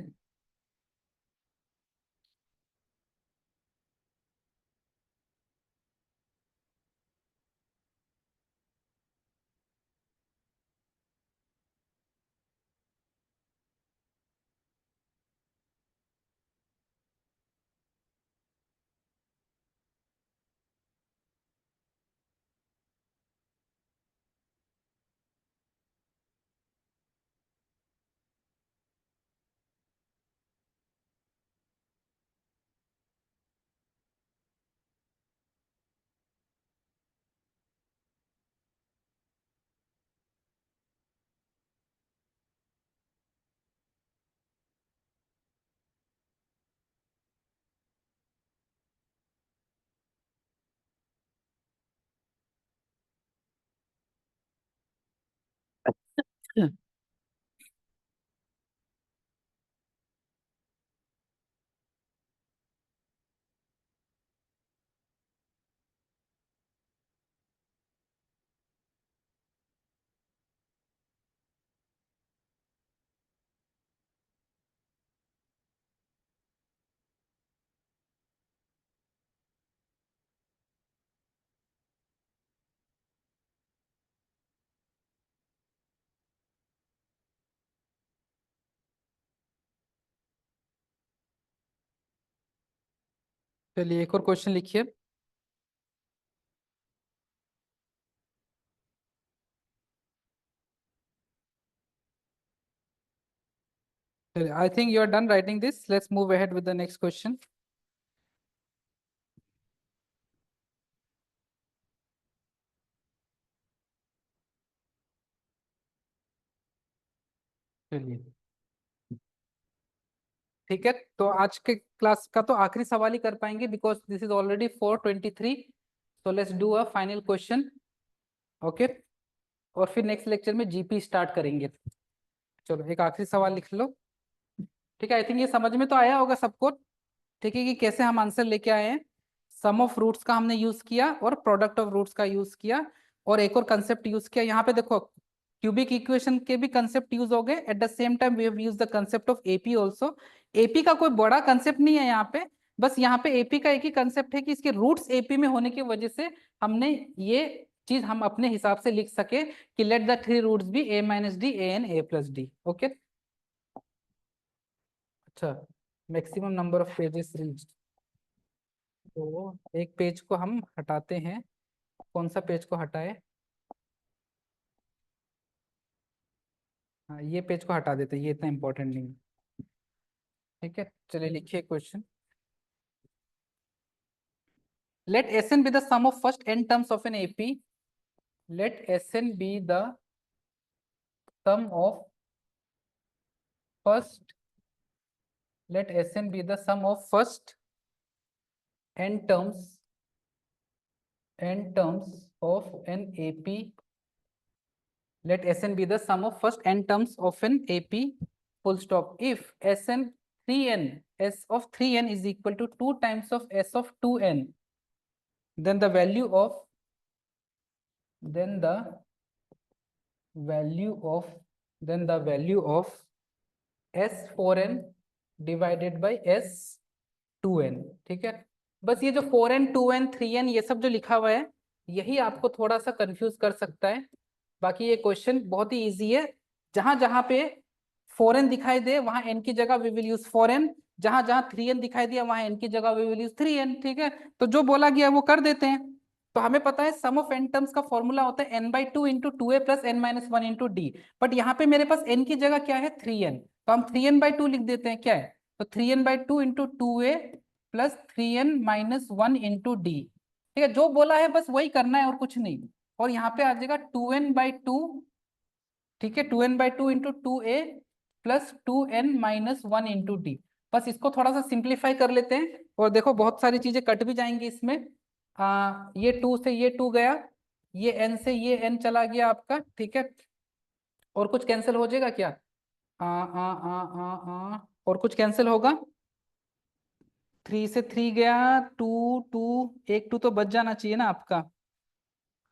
चलिए एक और क्वेश्चन लिखिए. I think you are done writing this, let's move ahead with the next question. चलिए ठीक है, तो आज के क्लास का तो आखिरी सवाल ही कर पाएंगे, because this is already 4:23. So let's do a final question. Okay, और फिर नेक्स्ट लेक्चर में जीपी स्टार्ट करेंगे. चलो एक आखिरी सवाल लिख लो. ठीक है, आई थिंक ये समझ में तो आया होगा सबको. ठीक है, कि कैसे हम आंसर लेके आए हैं. सम ऑफ रूट्स का हमने यूज किया और प्रोडक्ट ऑफ रूट्स का यूज किया, और एक और कंसेप्ट यूज किया. यहाँ पे देखो क्यूबिक इक्वेशन के भी कंसेप्ट यूज हो गए. At the same time we have used the concept of AP also. AP का कोई बड़ा कंसेप्ट नहीं है यहाँ पे, बस यहाँ पे एपी का एक ही कंसेप्ट है कि इसके रूट्स एपी में होने की वजह से हमने ये चीज हम अपने हिसाब से लिख सके कि let the 3 roots be a minus D, a and a plus D. Okay, अच्छा, maximum number of pages reached. तो एक पेज को हम हटाते हैं, कौन सा पेज को हटाए? हाँ, ये पेज को हटा देते हैं, ये इतना इंपॉर्टेंट नहीं है। ठीक है, चलिए लिखिए question. Let Sn be the sum of first n terms of an AP. Let Sn be the sum of first. Let Sn be the sum of first n terms of an AP. Let Sn be the sum of first n terms of an AP. Full stop. If Sn 3n, S of 3n is equal to 2 times of S of 2n, then the value of then the value of then the value of S4n divided by S2n। ठीक है, बस ये जो 4n 2n 3n ये सब जो लिखा हुआ है, यही आपको थोड़ा सा कंफ्यूज कर सकता है। बाकी ये क्वेश्चन बहुत ही इजी है। जहां जहां पे 4n दिखाई दे वहां n की जगह वी विल यूज 4n, जहां जहां 3n दिखाई दिया वहां n की जगह वी विल यूज 3n। ठीक है, तो जो बोला गया वो कर देते हैं। तो हमें पता है सम ऑफ n टर्म्स का फॉर्मूला होता है n/2 into 2a plus n-1 into D. But यहाँ पे मेरे पास n की जगह क्या है 3n, तो हम 3n/2 लिख देते हैं। क्या है, तो 3n/2 into 2a plus 3n-1 into D. ठीक है, जो बोला है बस वही करना है और कुछ नहीं। और यहाँ पे आ जाएगा 2n/2। ठीक है, 2n/2 into 2a plus 2n-1 into D. बस इसको थोड़ा सा सिंप्लीफाई कर लेते हैं और देखो बहुत सारी चीजें कट भी जाएंगी इसमें। ये 2 से ये 2 गया, ये n से ये n चला गया आपका। ठीक है, और कुछ कैंसिल हो जाएगा क्या? और कुछ कैंसिल होगा? 3 से 3 गया, 2 2, एक 2 तो बच जाना चाहिए ना आपका,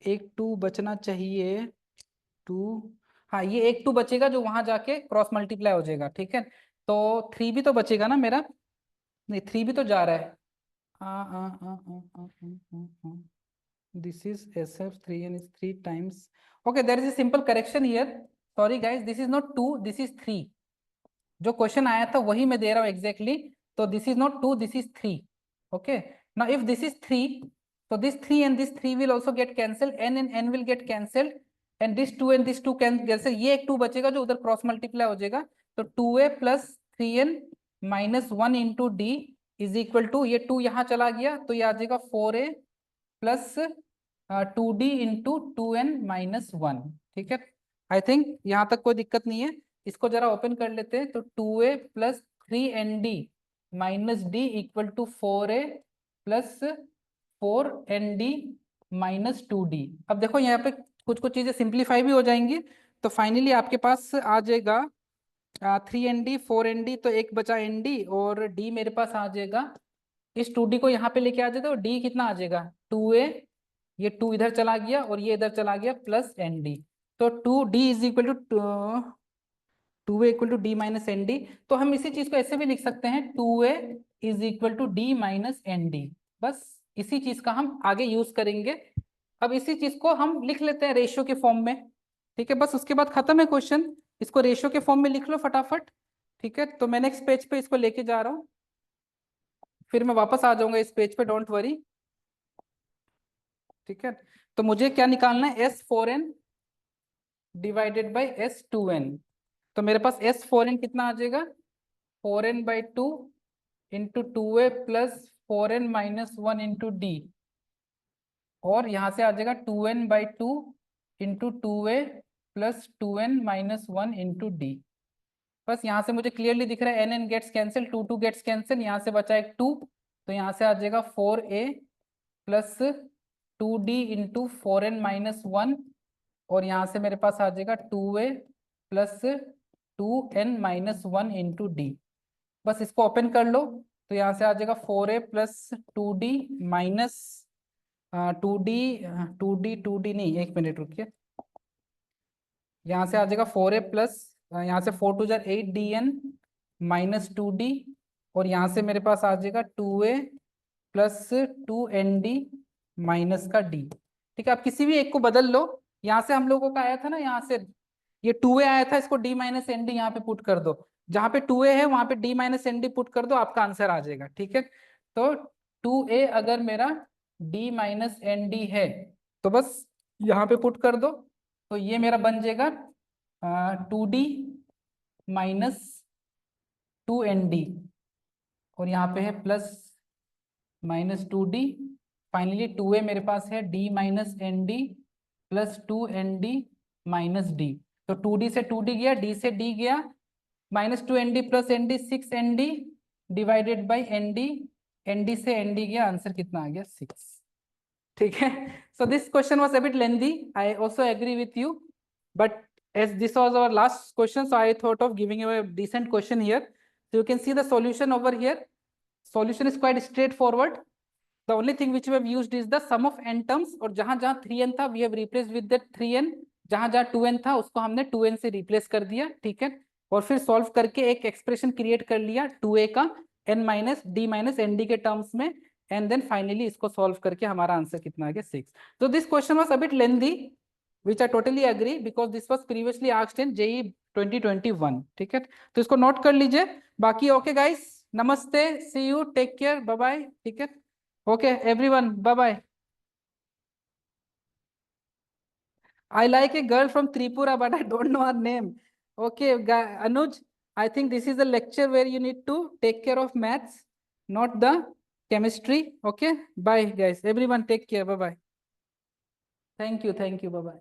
एक 2 बचना चाहिए। 2, हाँ ये एक 2 बचेगा जो वहां जाके क्रॉस मल्टीप्लाई हो जाएगा। ठीक है, तो 3 भी तो बचेगा ना मेरा, नहीं 3 भी तो जा रहा है। This is SF3n is 3 times. Okay, there is a simple correction here. Sorry guys, this is not 2, this is 3. जो क्वेश्चन आया था वही मैं दे रहा हूँ एग्जैक्टली। तो this is not 2, this is 3। Okay, now if this is 3, so this 3 and this 3 will also get cancelled, n and n will get cancelled, and this 2 and this 2 can cancel। ये एक 2 बचेगा जो उधर cross multiply हो जाएगा। तो 2a plus 3n-1 into d is equal to, ये 2 यहाँ चला गया तो ये आ जाएगा 4a plus 2d into 2n-1। ठीक है, आई थिंक यहाँ तक कोई दिक्कत नहीं है। इसको जरा ओपन कर लेते हैं। तो 2a plus 3nd minus d equal to 4a plus 4nd minus 2d। अब देखो यहाँ पे कुछ कुछ चीजें सिंप्लीफाई भी हो जाएंगी। तो फाइनली आपके पास आ जाएगा 3nd 4nd, तो एक बचा nd और d मेरे पास आ जाएगा। इस 2d को यहाँ पे लेके आ जाते, तो d कितना आ जाएगा 2a, ये 2 इधर चला गया और ये इधर चला गया प्लस nd। तो 2d is equal to 2a equal to d minus n d. तो हम इसी चीज को ऐसे भी लिख सकते हैं 2a is equal to d minus n d. बस इसी चीज का हम आगे यूज करेंगे। अब इसी चीज को हम लिख लेते हैं रेशियो के फॉर्म में। ठीक है, बस उसके बाद खत्म है क्वेश्चन। इसको रेशियो के फॉर्म में लिख लो फटाफट। ठीक है, तो मैं नेक्स्ट पेज पे इसको लेके जा रहा हूँ, फिर मैं वापस आ जाऊंगा इस पेज पे, डोंट वरी। ठीक है, तो मुझे क्या निकालना है, S4n डिवाइडेड बाई S2n। तो मेरे पास S4n कितना आ जाएगा 4n/2 into 2a plus 4n-1 into D, और यहाँ से आ जाएगा 2n/2 into 2a plus 2n-1 into D. बस यहाँ से मुझे क्लियरली दिख रहा है n gets cancel, 2 gets cancel, यहाँ से बचा एक 2, तो यहाँ से आ जाएगा 4a plus 2d into 4n-1, और यहाँ से मेरे पास आ जाएगा 2a plus 2n-1 into D. बस इसको ओपन कर लो, तो यहाँ से आ जाएगा 4a plus 2d minus 2d नहीं, एक मिनट रुकिए। यहाँ से आ जाएगा 4a प्लस, यहाँ से 4 2 8dn माइनस 2d, और यहाँ से मेरे पास आ जाएगा 2a प्लस 2nd माइनस का d। ठीक है, आप किसी भी एक को बदल लो। यहाँ से हम लोगों का आया था ना, यहाँ से ये 2a आया था, इसको d माइनस nd यहाँ पे पुट कर दो। जहां पे 2a है वहां पे d minus n d put कर दो, आपका आंसर आ जाएगा। ठीक है, तो 2a अगर मेरा d माइनस एन डी है तो बस यहाँ पे पुट कर दो, तो ये मेरा बन जाएगा 2d माइनस 2nd, और यहाँ पे है plus minus 2d। Finally 2a मेरे पास है d minus n d plus 2nd minus d। तो 2d से 2d गया, d से d गया, minus 2nd plus n d 6nd divided by n d, n d से एन डी गया, आंसर कितना आ गया 6। ठीक है, so this question was a bit lengthy, I also agree with you, but as this was our last question, so I thought of giving you a decent question here. So you can see the solution over here. Solution is quite straightforward. The only thing which we have used is the sum of n terms, और जहां जहां 3n था we have replaced with that 3n, जहां जहां 2n था उसको हमने 2n से रिप्लेस कर दिया। ठीक है, और फिर सॉल्व करके एक एक्सप्रेशन क्रिएट कर लिया 2a का n minus d minus n d के टर्म्स में, एंड देन फाइनली इसको सॉल्व करके हमारा आंसर कितना आ गया 6। तो this question was a bit lengthy, which I totally agree because this was previously asked in JEE 2021। ठीक है, तो इसको नोट कर लीजिए। बाकी ओके गाइस, नमस्ते, see you, take care, bye bye. ठीक है, okay everyone, bye bye. I like a girl from Tripura, but I don't know her name. Okay, Anuj, I think this is a lecture where you need to take care of maths, not the chemistry. Okay, bye guys, everyone, take care, bye bye। Thank you, bye bye।